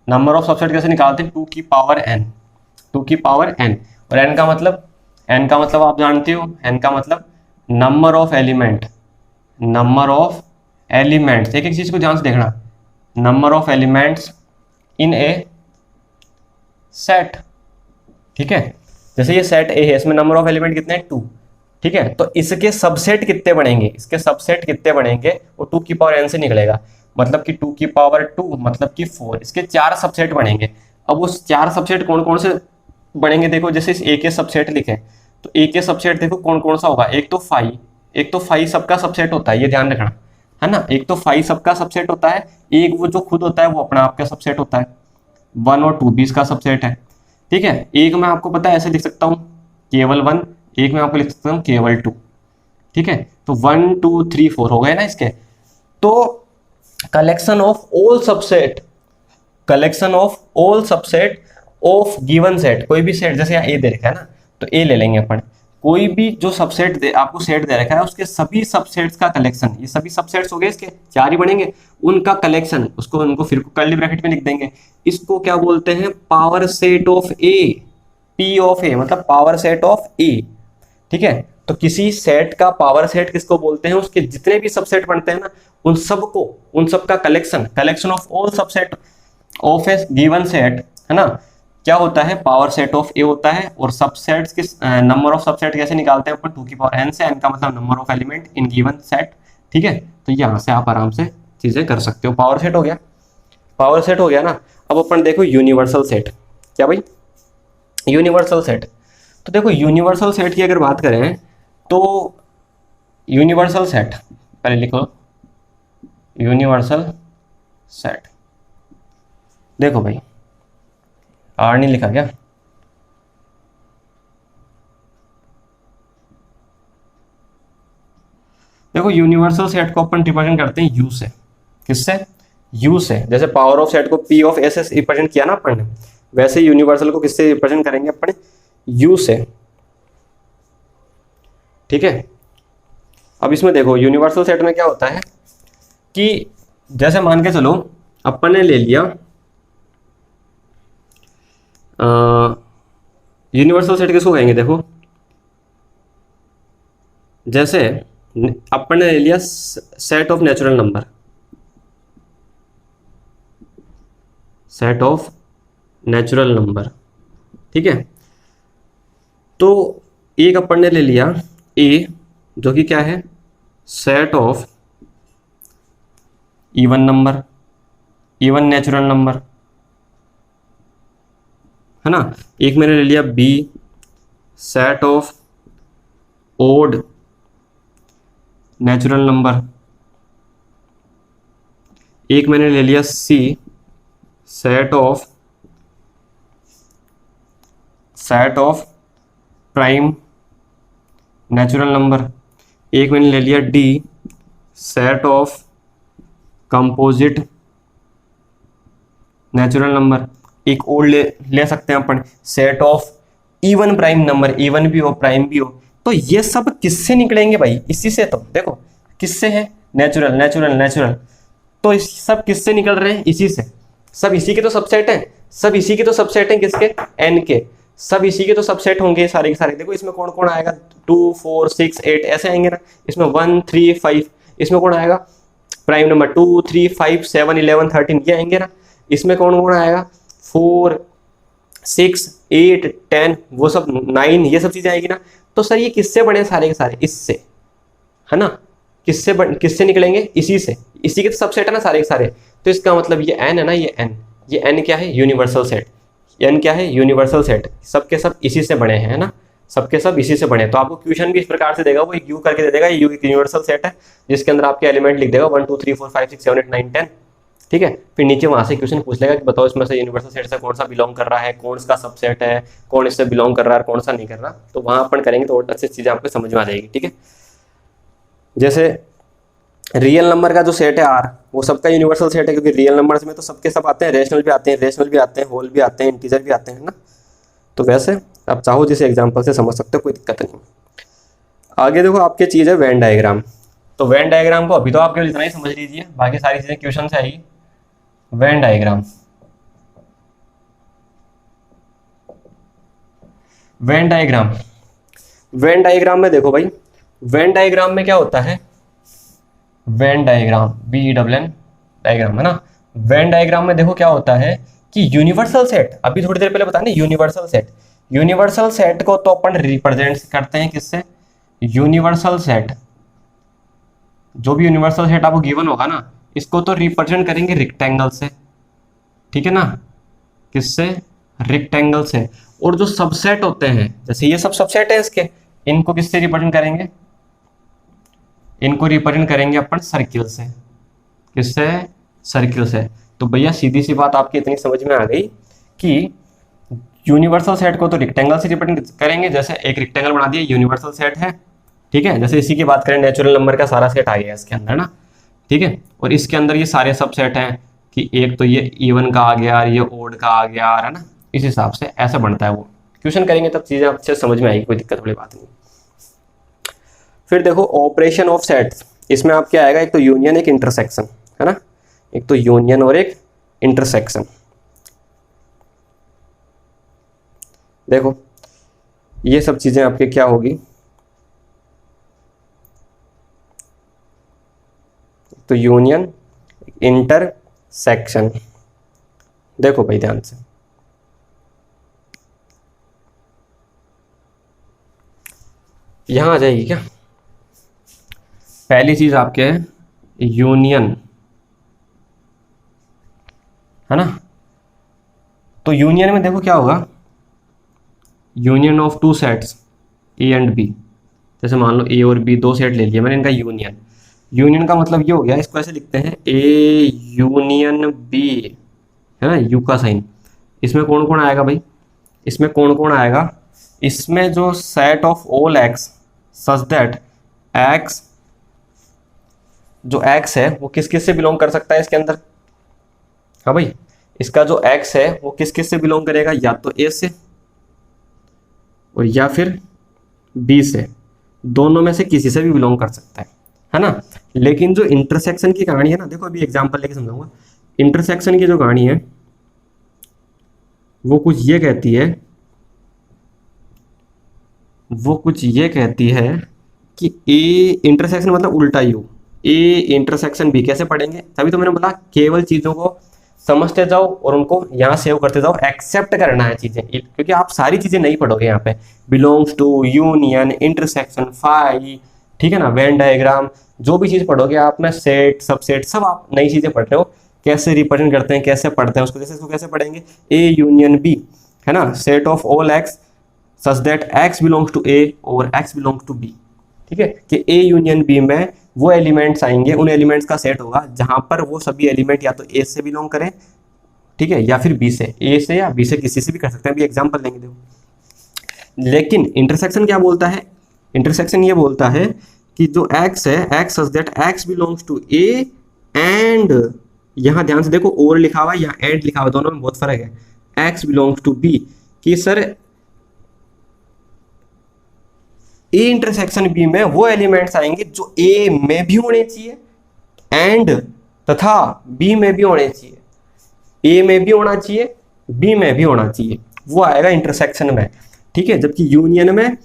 number of subset कैसे निकालते हैं, 2 की पावर n, 2 की पावर n, और n का मतलब, n का मतलब आप जानते हो, n का मतलब number of element, number of elements, एक एक चीज को ध्यान से देखना, number of elements in A set, ठीक है। जैसे ये सेट ए है, इसमें नंबर ऑफ एलिमेंट कितने हैं, 2, ठीक है। तो इसके सबसेट कितने बनेंगे, इसके सबसेट कितने बनेंगे, वो 2 की पावर n से निकलेगा, मतलब कि 2 की पावर 2 मतलब कि 4, इसके 4 सबसेट बनेंगे। अब उस 4 सबसेट कौन कौन से बनेंगे, देखो जैसे इस ए के सबसेट लिखे, तो ए के सबसेट देखो कौन कौन सा होगा, एक तो 5, एक तो 5 सबका सबसेट होता है, ये ध्यान रखना, है ना, एक तो 5 सबका सबसेट होता है, एक वो जो खुद होता है वो अपना आपका सबसेट होता है, 1 और 2 भी इसका सबसेट है, ठीक है। एक मैं आपको पता है ऐसे लिख सकता हूँ केवल 1, एक मैं आपको लिख सकता हूँ केवल 2, ठीक है। तो 1 2 3 4 हो गए ना इसके। तो collection of all subset, collection of all subset of given set, कोई भी सेट, जैसे यहाँ ए दे रखा है ना, तो ए ले लेंगे अपन, कोई भी जो सबसेट दे आपको सेट दे रखा है उसके सभी सबसेट्स का कलेक्शन, ये सभी सबसेट्स हो गए, इसके 4 ही बनेंगे, उनका कलेक्शन, उसको उनको फिर कर्ली ब्रैकेट में लिख देंगे। इसको क्या बोलते हैं, power set of A, P of A मतलब पावर सेट ऑफ ए, ठीक है। तो किसी सेट का पावर सेट किसको बोलते हैं, उसके जितने भी सबसेट बनते हैं ना, उन सबको, उन सब का collection, collection of all subset of A given set, है ना, क्या होता है, पावर सेट ऑफ ए होता है। और सबसेट्स किस, नंबर ऑफ सबसेट कैसे निकालते हैं अपन, 2 की पावर n से, n का मतलब number of element in given set. ठीक है, तो यहाँ से आप आराम से चीजें कर सकते हो। पावर सेट हो गया, पावर सेट हो गया ना। अब अपन देखो यूनिवर्सल सेट। क्या भाई, यूनिवर्सल सेट। तो देखो यूनिवर्सल सेट की अगर बात करें तो यूनिवर्सल सेट पहले लिखो, यूनिवर्सल सेट। देखो भाई, आर नहीं लिखा क्या, देखो यूनिवर्सल सेट को अपन रिप्रेजेंट करते हैं यू से। किससे, यू से। जैसे पावर ऑफ सेट को P of S S represent किया ना अपन ने, वैसे यूनिवर्सल को किससे रिप्रेजेंट करेंगे अपन, यू से। ठीक है, अब इसमें देखो यूनिवर्सल सेट में क्या होता है कि जैसे मान के चलो अपन ने ले लिया यूनिवर्सल सेट किसको कहेंगे, देखो जैसे अपन ने ले लिया set of natural number, set of natural number. ठीक है, तो एक अपन ने ले लिया ए, जो कि क्या है, set of even number, even natural number, है ना। एक मैंने ले लिया B, set of odd natural number. एक मैंने ले लिया C, set of prime natural number. एक मैंने ले लिया D, set of composite natural number. एक और ले सकते हैं अपन, set of even prime number, even भी हो प्राइम भी हो। तो ये सब किससे निकलेंगे भाई, इसी से। तो देखो किससे है, नेचुरल नेचुरल नेचुरल, तो इस सब किससे निकल रहे हैं, इसी से। सब इसी के तो सबसेट हैं, सब इसी के तो सबसेट हैं, किसके, एन के। सब इसी के तो सबसेट होंगे सारे के सारे। देखो इसमें कौन कौन आएगा, 2 4 6 8 ऐसे आएंगे ना। इसमें 1 3 5, इसमें कौन आएगा, प्राइम नंबर 2 3 5 7 11 13 ये आएंगे ना। इसमें कौन कौन आएगा, 4 6 8 10 वो सब 9 ये सब चीजें आएगी ना। तो सर ये किससे बने सारे के सारे, इससे, है ना। किससे निकलेंगे, इसी से। इसी के तो सबसेट है ना सारे के सारे। तो इसका मतलब ये एन है ना, ये एन क्या है, यूनिवर्सल सेट। एन क्या है, यूनिवर्सल सेट। सबके सब इसी से बने हैं, है ना, सबके सब इसी से बने। तो आपको क्वेश्चन भी इस प्रकार से देगा, वो एक यू करके दे देगा, यू एक यूनिवर्सल सेट है जिसके अंदर आपके एलिमेंट लिख देगा 1 2 3 4 5 6 7 8 9 10। ठीक है, फिर नीचे वहां से क्वेश्चन पूछ लेगा कि बताओ इसमें से यूनिवर्सल सेट से कौन सा बिलोंग कर रहा है, कौन सा सबसेट है, कौन इससे बिलोंग कर रहा है, कौन सा नहीं कर रहा। तो वहां अपन करेंगे तो और अच्छी चीजें आपको समझ में आ जाएगी। ठीक है, जैसे रियल नंबर का जो सेट है आर, वो सबका यूनिवर्सल सेट है, क्योंकि रियल नंबर्स में तो सबके सब आते हैं, रेशनल भी आते हैं, रेशनल भी आते हैं, होल भी आते हैं, इंटीजर भी आते हैं ना। तो वैसे आप चाहो जिस एग्जांपल से समझ सकते हो, कोई दिक्कत नहीं। आगे देखो आपके चीज़ है वेन डायग्राम। तो वेन डायग्राम को अभी तो आप केवल इतना ही समझ लीजिए, बाकी सारी चीज़ें क्वेश्चन से आएगी। Venn diagram, Venn diagram, Venn diagram में देखो भाई, वेन डायग्राम में क्या होता है, वेन डायग्राम VEN डायग्राम, है ना। वेन डायग्राम में देखो क्या होता है कि यूनिवर्सल सेट, अभी थोड़ी देर पहले बताया यूनिवर्सल सेट, यूनिवर्सल सेट को तो अपन रिप्रेजेंट करते हैं किससे, यूनिवर्सल सेट। जो भी यूनिवर्सल सेट आपको गिवन होगा ना, इसको तो रिप्रेजेंट करेंगे रेक्टेंगल से। ठीक है ना, किससे, रेक्टेंगल से। और जो सबसेट होते हैं, जैसे ये सब सबसेट है इसके, इनको किससे रिप्रेजेंट करेंगे, इनको रिप्रेजेंट करेंगे अपन सर्किल से। किससे, सर्किल से। तो भैया सीधी सी बात आपकी इतनी समझ में आ गई कि यूनिवर्सल सेट को तो रेक्टेंगल से रिप्रेजेंट करेंगे। जैसे एक रेक्टेंगल बना दिया, यूनिवर्सल सेट है। ठीक है, जैसे इसी की बात करें, नेचुरल नंबर का सारा सेट आ गया इसके अंदर ना। ठीक है, और इसके अंदर ये सारे सब सेट हैं कि एक तो ये इवन का आ गया, ये ओड का आ गया, है ना। इस हिसाब से ऐसा बनता है वो। क्वेश्चन करेंगे तब चीजें अच्छे समझ में आएगी, कोई दिक्कत वाली बात नहीं। फिर देखो ऑपरेशन ऑफ सेट, इसमें आप क्या आएगा, एक तो यूनियन, एक इंटरसेक्शन, है ना। एक तो यूनियन और एक इंटरसेक्शन। देखो ये सब चीजें आपके क्या होगी, तो यूनियन, इंटरसेक्शन। देखो भाई ध्यान से, यहाँ आ जाएगी क्या? पहली चीज आपके है यूनियन, है ना। तो यूनियन में देखो क्या होगा, union of two sets A and B. जैसे मान लो ए और बी दो सेट ले लिया मैंने, इनका यूनियन। यूनियन का मतलब ये हो गया, इसको ऐसे लिखते हैं ए यूनियन बी, है ना, यू का साइन। इसमें कौन कौन आएगा भाई, इसमें कौन कौन आएगा, इसमें जो set of all x such that x, जो एक्स है वो किस किस से बिलोंग कर सकता है इसके अंदर। हाँ भाई, इसका जो एक्स है वो किस किस से बिलोंग करेगा, या तो ए से और या फिर बी से, दोनों में से किसी से भी बिलोंग कर सकता है ना। लेकिन जो इंटरसेक्शन की कहानी है ना, देखो अभी एग्जांपल लेके समझाऊंगा। इंटरसेक्शन की जो कहानी है वो कुछ ये कहती है, वो कुछ ये कहती है कि ए इंटरसेक्शन मतलब उल्टा यू, ए इंटरसेक्शन बी कैसे पढ़ेंगे। तभी तो मैंने बोला केवल चीजों को समझते जाओ और उनको यहाँ सेव करते जाओ, एक्सेप्ट करना है चीजें, क्योंकि आप सारी चीजें नहीं पढ़ोगे यहाँ पे। Belongs to, union, intersection, phi, ठीक है ना, वेन डायग्राम, जो भी चीज पढ़ोगे आप में सेट सबसेट सब आप नई चीजें पढ़ रहे हो। कैसे रिप्रेजेंट करते हैं, कैसे पढ़ते हैं उसको, जैसे इसको कैसे पढ़ेंगे, ए यूनियन बी, है ना, set of all x such that x belongs to A और एक्स बिलोंग्स टू बी। ठीक है, कि ए यूनियन बी में वो एलिमेंट्स आएंगे, उन एलिमेंट्स का सेट होगा जहां पर वो सभी एलिमेंट या तो ए से बिलोंग करें, ठीक है, या फिर बी से, ए से या बी से, किसी से भी कर सकते हैं। अभी एग्जांपल लेंगे देखो। लेकिन इंटरसेक्शन क्या बोलता है, इंटरसेक्शन ये बोलता है कि जो एक्स है, x such that x belongs to A and, यहां ध्यान से देखो और लिखा हुआ है या एंड लिखा हुआ है, दोनों में बहुत फर्क है। एक्स बिलोंग्स टू बी, कि सर ए इंटरसेक्शन बी में वो एलिमेंट्स आएंगे जो ए में भी होने चाहिए एंड तथा बी में भी होने चाहिए, ए में भी होना चाहिए, बी में भी होना चाहिए, वो आएगा इंटरसेक्शन में। ठीक है, जबकि यूनियन में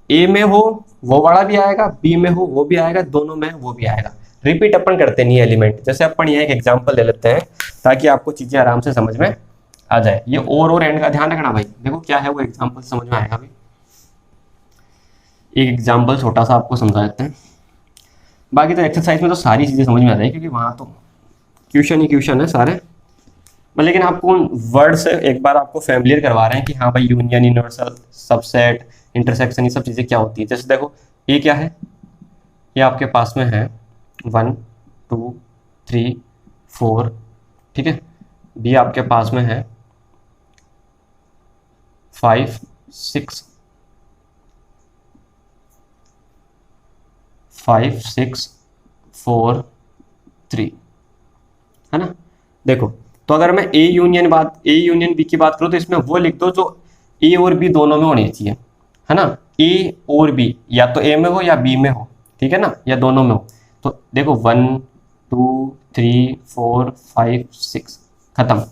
ए में हो वो वाला भी आएगा, बी में हो वो भी आएगा, दोनों में वो भी आएगा। रिपीट अपन करते नहीं एलिमेंट। जैसे अपन यहाँ एक एग्जांपल ले लेते हैं ताकि आपको चीजें आराम से समझ में आ जाए। ये और एंड का ध्यान रखना भाई, देखो क्या है वो एग्जांपल समझ में आएगा भाई। एक एग्जाम्पल छोटा सा आपको समझा देते हैं, बाकी तो एक्सरसाइज में तो सारी चीज़ें समझ में आ जाएगी क्योंकि वहाँ तो क्वेश्चन ही क्वेश्चन है सारे। लेकिन आपको उन वर्ड से एक बार आपको फैमिलियर करवा रहे हैं कि हाँ भाई यूनियन, यूनिवर्सल, सबसेट, इंटरसेक्शन, ये सब चीज़ें क्या होती है। जैसे देखो ये क्या है, ये आपके पास में है 1 2 3 4, ठीक है। बी आपके पास में है 5 6 5 6 4 3, है ना। देखो तो अगर मैं ए यूनियन बी की बात करूं तो इसमें वो लिख दो जो ए और बी दोनों में होनी चाहिए, है ना। ए और बी या तो ए में हो या बी में हो, ठीक है ना, या दोनों में हो। तो देखो 1 2 3 4 5 6 खत्म।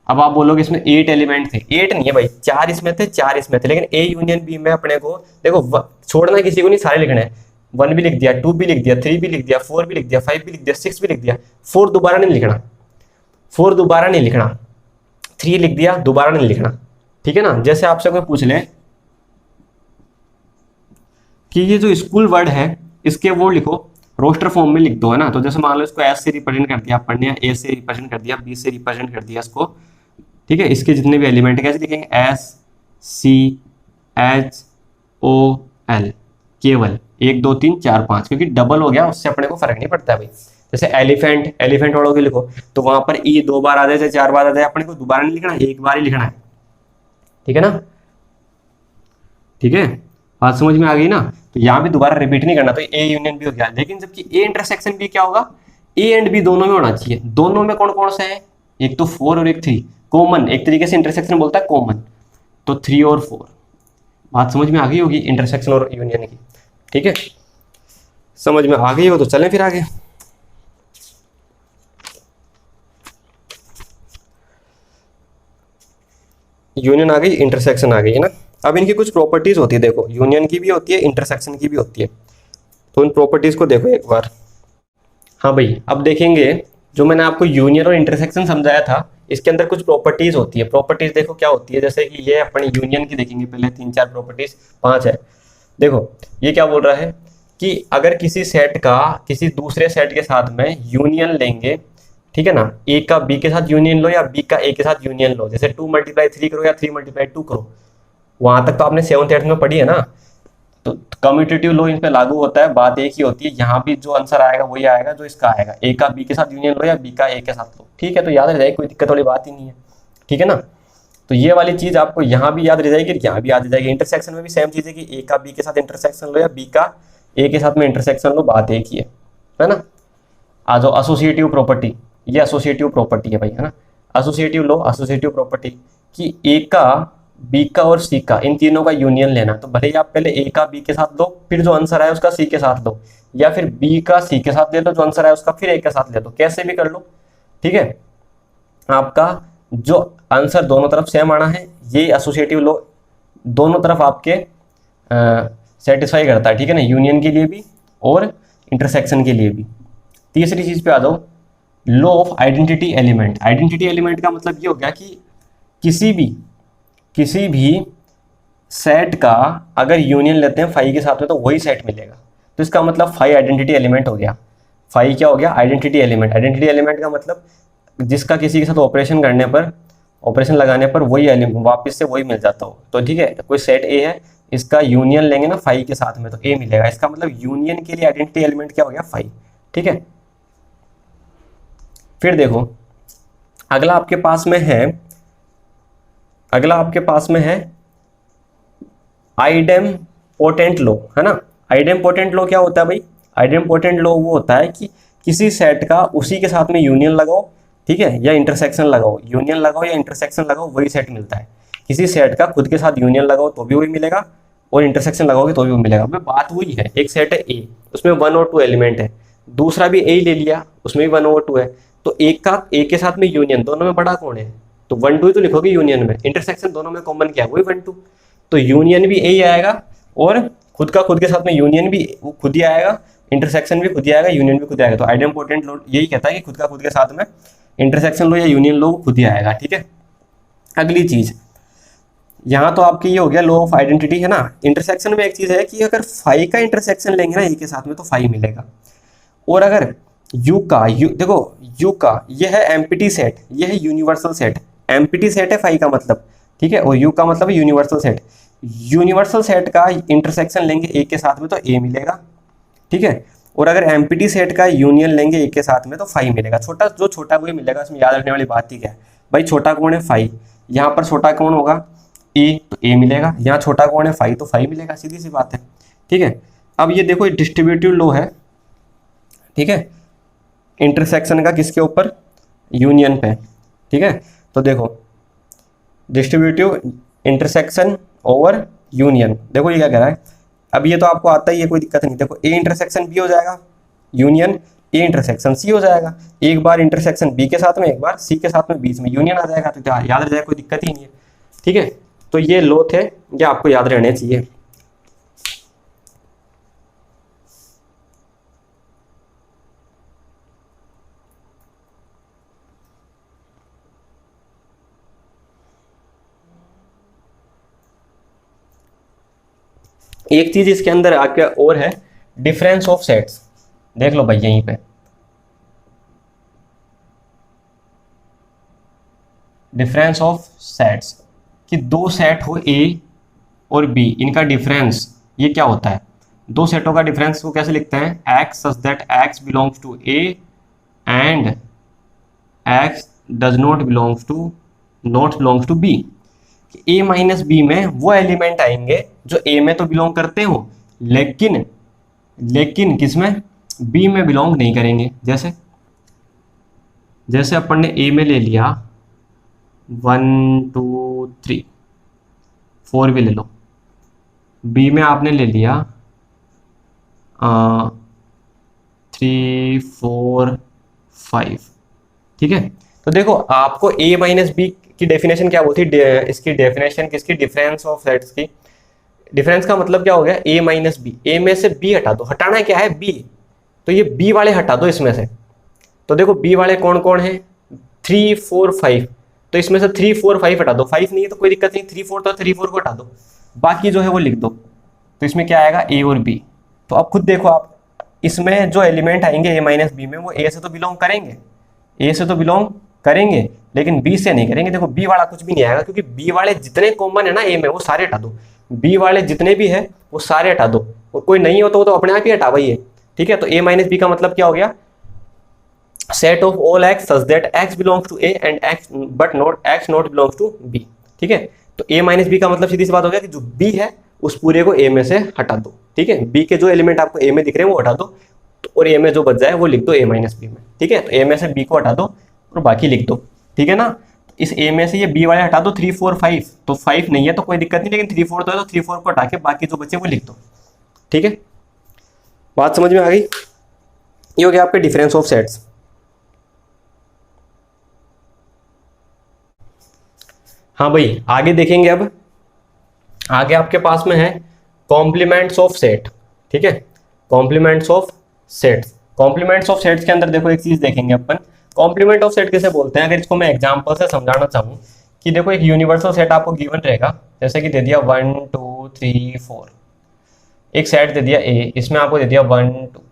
अब आप बोलोगे इसमें 8 एलिमेंट थे, 8 नहीं है भाई, 4 इसमें थे 4 इसमें थे। लेकिन ए यूनियन बी में अपने को देखो छोड़ना किसी को नहीं, सारे लिखने हैं। 1 भी लिख दिया, 2 भी लिख दिया, 3 भी लिख दिया, 4 भी लिख दिया, 5 भी लिख दिया, 6 भी लिख दिया। 4 दोबारा नहीं लिखना, 4 दोबारा नहीं लिखना, 3 लिख दिया दोबारा नहीं लिखना, ठीक है ना। जैसे आपसे कोई पूछ ले कि ये जो स्कूल वर्ड है इसके वो लिखो, रोस्टर फॉर्म में लिख दो, है ना। तो जैसे मान लो इसको एस से रिप्रेजेंट कर दिया अपन ने, ए से रिप्रेजेंट कर दिया, बी से रिप्रेजेंट कर दिया इसको, ठीक है। इसके जितने भी एलिमेंट कैसे लिखेंगे, S C H O L, केवल 1 2 3 4 5, क्योंकि डबल हो गया उससे अपने को फर्क नहीं पड़ता है भाई। जैसे एलिफेंट वालों के लिखो तो वहां पर ई 2 बार आ जाए चाहे 4 बार आ जाए, अपने को दोबारा नहीं लिखना, एक बार ही लिखना है, ठीक है ना। ठीक है, बात समझ में आ गई ना। तो यहाँ भी दोबारा रिपीट नहीं करना, तो ए यूनियन बी हो गया। लेकिन जबकि ए इंटरसेक्शन बी क्या होगा, ए एंड बी दोनों में होना चाहिए। दोनों में कौन कौन से है, एक तो 4 और एक 3, कॉमन, एक तरीके से इंटरसेक्शन बोलता है कॉमन, तो 3 और 4। बात समझ में आ गई होगी इंटरसेक्शन और यूनियन की, ठीक है। समझ में आ गई हो तो चलें फिर आगे। यूनियन आ गई, इंटरसेक्शन आ गई, है ना। अब इनकी कुछ प्रॉपर्टीज होती है, देखो यूनियन की भी होती है, इंटरसेक्शन की भी होती है। तो इन प्रॉपर्टीज को देखो एक बार। हाँ भाई, अब देखेंगे जो मैंने आपको यूनियन और इंटरसेक्शन समझाया था, इसके अंदर कुछ प्रॉपर्टीज होती है। प्रॉपर्टीज देखो क्या होती है, जैसे कि ये अपन यूनियन की देखेंगे पहले 3 4 प्रॉपर्टीज, 5 है। देखो ये क्या बोल रहा है कि अगर किसी सेट का किसी दूसरे सेट के साथ में यूनियन लेंगे, ठीक है ना, ए का बी के साथ यूनियन लो या बी का ए के साथ यूनियन लो, जैसे 2 × 3 करो या 3 × 2 करो, वहां तक तो आपने 7th 8th में पढ़ी है ना। तो कम्यूटेटिव लॉ इन पे लागू होता है, बात एक ही होती है, यहाँ भी जो आंसर आएगा वही आएगा जो इसका आएगा, ए का बी के साथ यूनियन लो या बी का ए के साथ लो, ठीक है, तो याद रह जाएगी, कोई दिक्कत वाली बात ही नहीं है, ठीक है ना। तो ये वाली चीज आपको यहाँ भी याद रह जाएगी, यहाँ भी याद रह जाएगी। इंटरसेक्शन में भी सेम चीज है कि ए का बी के साथ इंटरसेक्शन लो या बी का ए के साथ में इंटरसेक्शन लो, बात एक ही है ना। आ जाओ एसोसिएटिव प्रॉपर्टी, ये एसोसिएटिव प्रॉपर्टी है भाई, है ना। एसोसिएटिव लो, एसोसिएटिव प्रॉपर्टी कि ए का बी का और सी का, इन तीनों का यूनियन लेना, तो भले ही आप पहले ए का बी के साथ लो, फिर जो आंसर आए उसका सी के साथ लो, या फिर बी का सी के साथ ले लो, जो आंसर आए उसका फिर ए के साथ ले लो, कैसे भी कर लो, ठीक है। आपका जो आंसर दोनों तरफ सेम आना है, ये एसोसिएटिव लॉ दोनों तरफ आपके सेटिस्फाई करता है, ठीक है ना, यूनियन के लिए भी और इंटरसेक्शन के लिए भी। तीसरी चीज पे आ जाओ, law of identity element. Identity element का मतलब ये हो गया कि किसी भी सेट का अगर यूनियन लेते हैं फाई के साथ में तो वही सेट मिलेगा, तो इसका मतलब फाई आइडेंटिटी एलिमेंट हो गया। फाई क्या हो गया? Identity element. आइडेंटिटी एलिमेंट का मतलब जिसका किसी के साथ ऑपरेशन करने पर, ऑपरेशन लगाने पर वही एलिमेंट वापस से वही मिल जाता हो, तो ठीक है, कोई सेट ए है, इसका यूनियन लेंगे ना फाई के साथ में तो ए मिलेगा, इसका मतलब यूनियन के लिए आइडेंटिटी एलिमेंट क्या हो गया? फाई, ठीक है। फिर देखो अगला आपके पास में है आइडेम्पोटेंट लॉ, है ना। आइडेम्पोटेंट लॉ क्या होता है भाई? आइडेम्पोटेंट लॉ वो होता है कि किसी सेट का उसी के साथ में यूनियन लगाओ, ठीक है, या इंटरसेक्शन लगाओ, यूनियन लगाओ या इंटरसेक्शन लगाओ, वही सेट मिलता है। किसी सेट का खुद के साथ यूनियन लगाओ तो भी वही मिलेगा, और इंटरसेक्शन लगाओगे तो भी वही मिलेगा। भाई बात वही है, एक सेट है ए, उसमें 1 और 2 एलिमेंट है, दूसरा भी ए ले लिया, उसमें भी 1 और 2 है, तो एक का ए के साथ में यूनियन, दोनों में बड़ा कौन है? तो 1 2 ही तो लिखोगे यूनियन में, इंटरसेक्शन दोनों में कॉमन क्या है? वही 1 2, तो यूनियन भी ए ही आएगा, और खुद का खुद के साथ में यूनियन भी खुद ही आएगा, इंटरसेक्शन भी खुद ही आएगा, यूनियन भी खुद ही आएगा। तो आइडेम्पोटेंट लॉ यही कहता है कि खुद का खुद के साथ में इंटरसेक्शन लो या यूनियन लो खुद ही आएगा, ठीक है। अगली चीज यहाँ तो आपकी ये हो गया लॉ ऑफ आइडेंटिटी, है ना। इंटरसेक्शन में एक चीज है कि अगर फाई का इंटरसेक्शन लेंगे ना ए के साथ में तो फाई मिलेगा, और अगर देखो यू का ये है एम्प्टी सेट, ये है यूनिवर्सल सेट, एम्प्टी सेट है फाई का मतलब, ठीक है, और यू का मतलब है यूनिवर्सल सेट। यूनिवर्सल सेट का इंटरसेक्शन लेंगे ए के साथ में तो ए मिलेगा, ठीक है, और अगर एम्प्टी सेट का यूनियन लेंगे ए के साथ में तो फाई मिलेगा। जो छोटा वही मिलेगा, इसमें याद रखने वाली बात ही क्या है भाई? छोटा कौन है? फाई। यहाँ पर छोटा कौन होगा? ए, तो ए मिलेगा। यहाँ छोटा कौन है? फाई, तो फाई मिलेगा, सीधी सी बात है, ठीक है। अब ये देखो डिस्ट्रीब्यूटिव लॉ है, ठीक है, इंटरसेक्शन का किसके ऊपर? यूनियन पे, ठीक है। तो देखो डिस्ट्रीब्यूटिव इंटरसेक्शन ओवर यूनियन, देखो ये क्या कह रहा है। अब ये तो आपको आता ही है, कोई दिक्कत नहीं। देखो ए इंटरसेक्शन बी हो जाएगा, यूनियन ए इंटरसेक्शन सी हो जाएगा, एक बार इंटरसेक्शन बी के साथ में, एक बार सी के साथ में, बीच में यूनियन आ जाएगा, तो याद रह जाएगा, कोई दिक्कत ही नहीं है, ठीक है। तो ये लॉ थे, ये आपको याद रहने चाहिए। एक चीज इसके अंदर आके और है, डिफरेंस ऑफ सेट्स, देख लो भाई यहीं पे, डिफरेंस ऑफ सेट्स कि दो सेट हो ए और बी, इनका डिफरेंस ये क्या होता है? दो सेटों का डिफरेंस को कैसे लिखते हैं? X such that x belongs to A and x does not belongs to B. A minus B में वो एलिमेंट आएंगे जो ए में तो बिलोंग करते हो, लेकिन किसमें? बी में बिलोंग नहीं करेंगे। जैसे अपन ने ए में ले लिया 1 2 3, 4 भी ले लो, बी में आपने ले लिया 3 4 5, ठीक है। तो देखो आपको ए माइनस बी की डेफिनेशन क्या बोलती है? इसकी डेफिनेशन किसकी? डिफरेंस ऑफ सेट्स की। डिफरेंस का मतलब क्या हो गया? ए माइनस बी, ए में से बी हटा दो, हटाना क्या है? बी, तो ये बी वाले हटा दो इसमें से। तो देखो बी वाले कौन कौन है? 3 4 5, तो इसमें से 3 4 5 हटा दो, 5 नहीं है तो कोई दिक्कत नहीं, 3 4 तो 3 4 को हटा दो, बाकी जो है वो लिख दो, तो इसमें क्या आएगा ए और बी। तो अब खुद देखो आप, इसमें जो एलिमेंट आएंगे ए माइनस बी में वो ए से तो बिलोंग करेंगे, ए से तो बिलोंग करेंगे, लेकिन बी से नहीं करेंगे। देखो बी वाला कुछ भी नहीं आएगा, क्योंकि बी वाले जितने कॉमन है ना ए में वो सारे हटा दो, बी वाले जितने भी है वो सारे हटा दो, और कोई नहीं हो तो वो तो अपने आप ही हटा वही है। ठीक है, तो ए माइनस बी का मतलब क्या हो गया, set of all x such that x belongs to A and x but not x not belongs to B. ठीक है, तो ए माइनस बी का मतलब सीधी सी बात हो गया कि जो बी है उस पूरे को ए में से हटा दो। ठीक है, बी के जो एलिमेंट आपको ए में दिख रहे हैं वो हटा दो, तो और ए में जो बच जाए वो लिख दो ए माइनस बी में। ठीक है, तो ए में से बी को हटा दो और बाकी लिख दो। ठीक है ना, इस ए में से ये बी वाले हटा दो, 3 4 5, तो 5 नहीं है तो कोई दिक्कत नहीं, लेकिन 3 4 तो है, तो 3 4 को हटा के बाकी जो बचे वो लिख दो। ठीक है, बात समझ में आ गई। ये हो गया आपके डिफरेंस ऑफ सेट्स। हाँ भाई, आगे देखेंगे। अब आगे आपके पास में है कॉम्प्लीमेंट्स ऑफ सेट। ठीक है, complements of sets. Complements of sets के अंदर देखो एक चीज देखेंगे अपन, कॉम्प्लीमेंट ऑफ सेट किसे बोलते हैं। अगर इसको मैं एग्जांपल से समझाना चाहूँ कि देखो एक यूनिवर्सल सेट आपको गिवन रहेगा, जैसे कि दे दिया 1 2 3 4, एक सेट दे दिया ए, इसमें आपको दे दिया 1 2,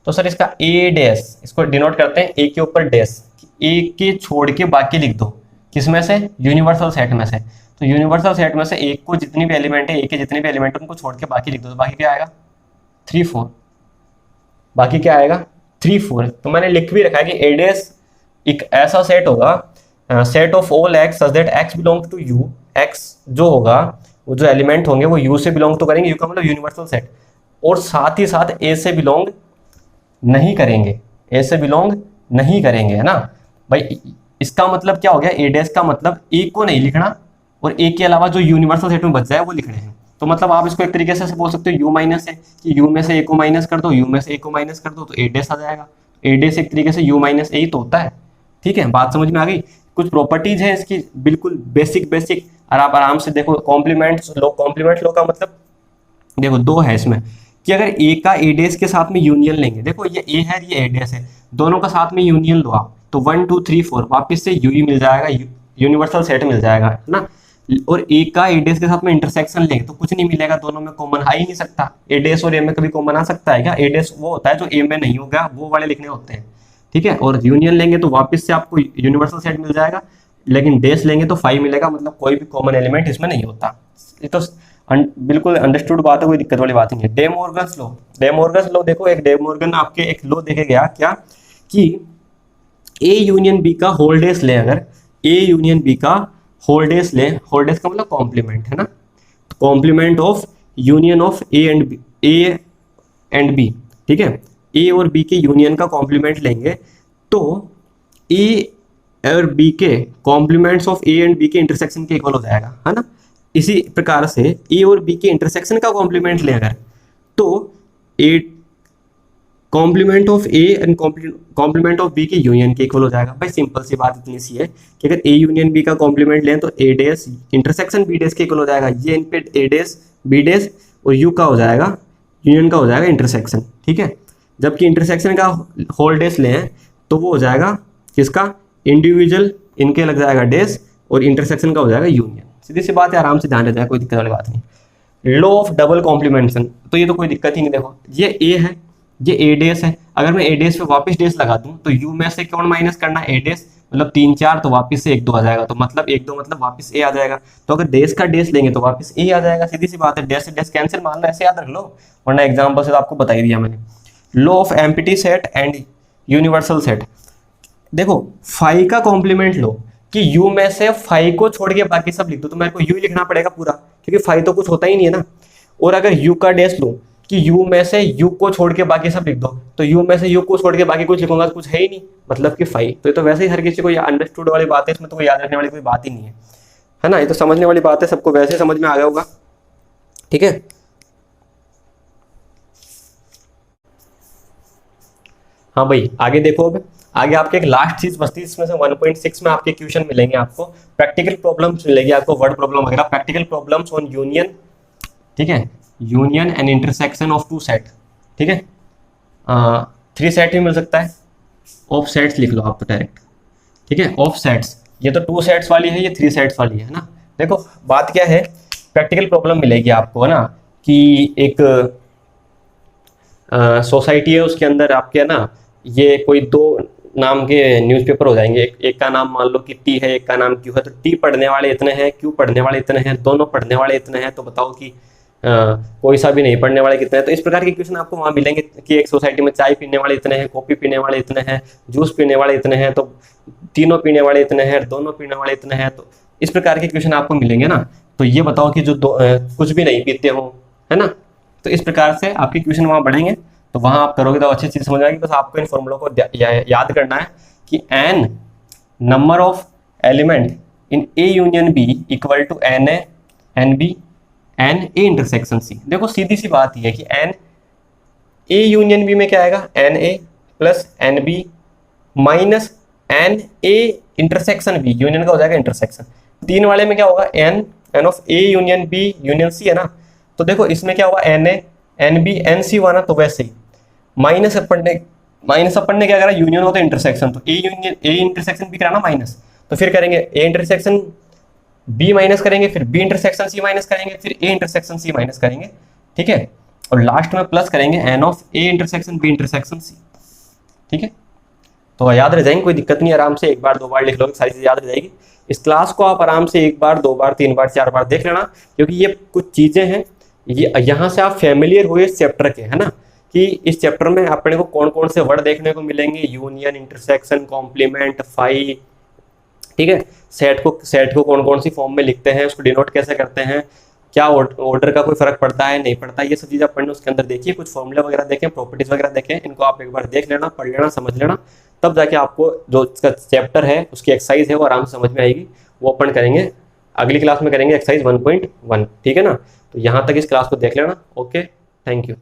तो सर इसका ए डैश, इसको डिनोट करते हैं ए के ऊपर डैश, ए के छोड़ के बाकी लिख दो, किसमें से, यूनिवर्सल सेट में से। तो यूनिवर्सल सेट में से एक को जितनी भी एलिमेंट है, ए के जितने भी एलिमेंट है उनको छोड़ के बाकी लिख दो, तो बाकी क्या आएगा 3 4, बाकी क्या आएगा 3 4। तो मैंने लिख भी रखा है कि ए डैश एक ऐसा सेट होगा, set of all x such that x belongs to U, x जो होगा वो जो एलिमेंट होंगे वो यू से बिलोंग तो करेंगे, यू का मतलब यूनिवर्सल सेट, और साथ ही साथ ए से बिलोंग नहीं करेंगे, ए से बिलोंग नहीं करेंगे, है ना भाई। इसका मतलब क्या हो गया, ए डैश का मतलब ए को नहीं लिखना और ए के अलावा जो यूनिवर्सल सेट में बच जाए वो लिखने हैं। तो मतलब आप इसको एक तरीके से बोल सकते हो यू माइनस है, कि यू में से ए को माइनस कर दो, यू में से ए को माइनस कर दो, तो ए डैश आ जाएगा। ए डैश एक तरीके से यू माइनस ए तो होता है। ठीक है, बात समझ में आ गई। कुछ प्रॉपर्टीज है इसकी बिल्कुल बेसिक बेसिक, और आप आराम से देखो। कॉम्प्लीमेंट्स लो का मतलब देखो दो है इसमें, कि अगर ए का ए डैश के साथ में यूनियन लेंगे, देखो ये ए है ये ए डैश है, दोनों का साथ में यूनियन लो आप, तो 1 2 3 4 वापिस से यू ही मिल जाएगा, यूनिवर्सल सेट मिल जाएगा, है ना। और ए का ए डैश के साथ में इंटरसेक्शन लेंगे तो कुछ नहीं मिलेगा, दोनों में कॉमन आ ही नहीं सकता। ए डैश और ए में कभी कॉमन आ सकता है क्या? ए डैश वो होता है जो ए में नहीं होगा, वो वाले लिखने होते हैं। ठीक है, और यूनियन लेंगे तो वापस से आपको यूनिवर्सल सेट मिल जाएगा, लेकिन डैश लेंगे तो 5 मिलेगा, मतलब कोई भी कॉमन एलिमेंट इसमें नहीं होता। ये तो बिल्कुल अंडरस्टूड बात है, कोई दिक्कत वाली बात नहीं है। Day Morgan's law, day Morgan's law देखो, एक डे मॉर्गन आपके एक लॉ देखे गया क्या, कि ए यूनियन बी का होल डैश ले, अगर ए यूनियन बी का होल डैश ले, होल डैश का मतलब कॉम्प्लीमेंट, है ना, complement of union of A and B. ठीक है, ए और बी के यूनियन का कॉम्प्लीमेंट लेंगे तो ए और बी के complements of A and B के इंटरसेक्शन के इक्वल हो जाएगा, है ना। इसी प्रकार से ए और बी के इंटरसेक्शन का कॉम्प्लीमेंट लें अगर, तो A complement of A and complement of B के यूनियन के इक्वल हो जाएगा। भाई सिंपल सी बात इतनी सी है कि अगर ए यूनियन बी का कॉम्प्लीमेंट लें तो ए डैश इंटरसेक्शन बी डैश के इक्वल हो जाएगा, ये इन पे ए डैश बी डैश और यू का हो जाएगा, यूनियन का हो जाएगा इंटरसेक्शन। ठीक है, जबकि इंटरसेक्शन का होल डैश लें तो वो हो जाएगा किसका, इंडिविजुअल इनके लग जाएगा डैश, और इंटरसेक्शन का हो जाएगा यूनियन। सीधी सी बात है, आराम से ध्यान रह जाए, कोई दिक्कत वाली बात नहीं। लॉ ऑफ डबल कॉम्प्लीमेंटेशन, तो ये तो कोई दिक्कत ही नहीं। देखो ये ए है, ये ए डैश है, अगर मैं ए डैश पे वापस डैश लगा दूं तो यू में से कौन माइनस करना है, ए डैश, मतलब 3 4 तो वापस से 1 2 आ जाएगा, तो मतलब 1 2 मतलब वापस ए आ जाएगा। तो अगर डैश का डैश लेंगे तो वापस ए आ जाएगा, सीधी सी बात है। डैश से डैश कैंसिल मान लो, ऐसे याद रख लो, वरना एग्जाम्पल से तो आपको बता ही दिया मैंने। Law of empty set and universal set, देखो फाई का कॉम्प्लीमेंट लो, कि यू में से फाई को छोड़ के बाकी सब लिख दो, तो मेरे को यू लिखना पड़ेगा पूरा, क्योंकि फाई तो कुछ होता ही नहीं है ना। और अगर यू का डैश लो कि यू में से यू को छोड़ के बाकी सब लिख दो, तो यू में से यू को छोड़ के बाकी कुछ लिखूंगा तो कुछ है ही नहीं, मतलब कि फाई। तो ये तो वैसे ही हर किसी को अंडरस्टूड वाली बात है, इसमें तो कोई याद रखने वाली कोई बात ही नहीं है ना, ये तो समझने वाली बात है, सबको वैसे समझ में आ गया होगा। ठीक है, हाँ भाई आगे देखो। अब आगे आपके एक लास्ट चीज बचती है, इसमें से 1.6 में आपके क्वेश्चन मिलेंगे, आपको प्रैक्टिकल प्रॉब्लम्स मिलेगी, आपको वर्ड प्रॉब्लम वगैरह, प्रैक्टिकल प्रॉब्लम्स ऑन यूनियन। ठीक है, union and intersection of 2 set. ठीक है, 3 सेट भी मिल सकता है, ऑफ सेट्स लिख लो आप तो डायरेक्ट। ठीक है, ऑफ सेट्स, ये तो 2 सेट्स वाली है, ये 3 सेट्स वाली है ना। देखो बात क्या है, प्रैक्टिकल प्रॉब्लम मिलेगी आपको, है ना, कि एक सोसाइटी है, उसके अंदर आपके है ना ये कोई दो नाम के न्यूज़पेपर हो जाएंगे, एक का नाम मान लो कि टी है, एक का नाम क्यू है, तो टी पढ़ने वाले इतने हैं, क्यू पढ़ने वाले इतने हैं, दोनों पढ़ने वाले इतने हैं, तो बताओ कि कोई सा भी नहीं पढ़ने वाले कितने हैं। तो इस प्रकार के क्वेश्चन आपको वहाँ मिलेंगे कि एक सोसाइटी में चाय पीने वाले इतने हैं, कॉफी पीने वाले इतने हैं, जूस पीने वाले इतने हैं, तो तीनों पीने वाले इतने हैं, दोनों पीने वाले इतने हैं। तो इस प्रकार के क्वेश्चन आपको मिलेंगे ना। तो ये बताओ कि जो कुछ भी नहीं पीते हो, है ना, तो इस प्रकार से आपके क्वेश्चन वहाँ बढ़ेंगे। तो वहाँ आप करोगे तो अच्छी चीज़ समझ आएगी। बस आपको इन फॉर्मूलों को याद करना है कि n number of element in A union B equal to n A n B n A intersection C. देखो सीधी सी बात ये है कि एन ए यूनियन बी में क्या आएगा, n A plus n B minus n A intersection B, union का हो जाएगा इंटरसेक्शन। तीन वाले में क्या होगा, n n of A union B union C है ना। तो देखो इसमें क्या होगा, n A n B n C हुआ ना, तो वैसे ही माइनस अपन ने क्या करा, यूनियन होता है इंटरसेक्शन, तो A union A intersection B कराना माइनस, तो फिर करेंगे ए इंटरसेक्शन बी माइनस करेंगे, फिर बी इंटरसेक्शन सी माइनस करेंगे, फिर ए इंटरसेक्शन सी माइनस करेंगे, ठीक है, और लास्ट में प्लस करेंगे n of A intersection B intersection C, ठीक है। तो याद रह जाएंगे, कोई दिक्कत नहीं, आराम से एक बार दो बार लिख लोगे सारी चीज़ याद रह जाएगी। इस क्लास को आप आराम से एक बार दो बार तीन बार चार बार देख लेना, क्योंकि ये कुछ चीज़ें हैं, ये यहाँ से आप फैमिलियर हुए इस चैप्टर के, है ना, कि इस चैप्टर में अपने को कौन कौन से वर्ड देखने को मिलेंगे, यूनियन, इंटरसेक्शन, कॉम्प्लीमेंट, फाई, ठीक है, सेट को कौन कौन सी फॉर्म में लिखते हैं, उसको डिनोट कैसे करते हैं, क्या ऑर्डर का कोई फर्क पड़ता है नहीं पड़ता, ये सब चीज़ आप पढ़ने उसके अंदर देखिए, कुछ फॉर्मूले वगैरह देखें, प्रॉपर्टीज वगैरह देखें, इनको आप एक बार देख लेना, पढ़ लेना, समझ लेना, तब जाके आपको जो इसका चैप्टर है उसकी एक्सरसाइज है वो आराम से समझ में आएगी। वो अपन करेंगे अगली क्लास में, करेंगे एक्सरसाइज 1.1, ठीक है ना। तो यहाँ तक इस क्लास को देख लेना। Okay, thank you.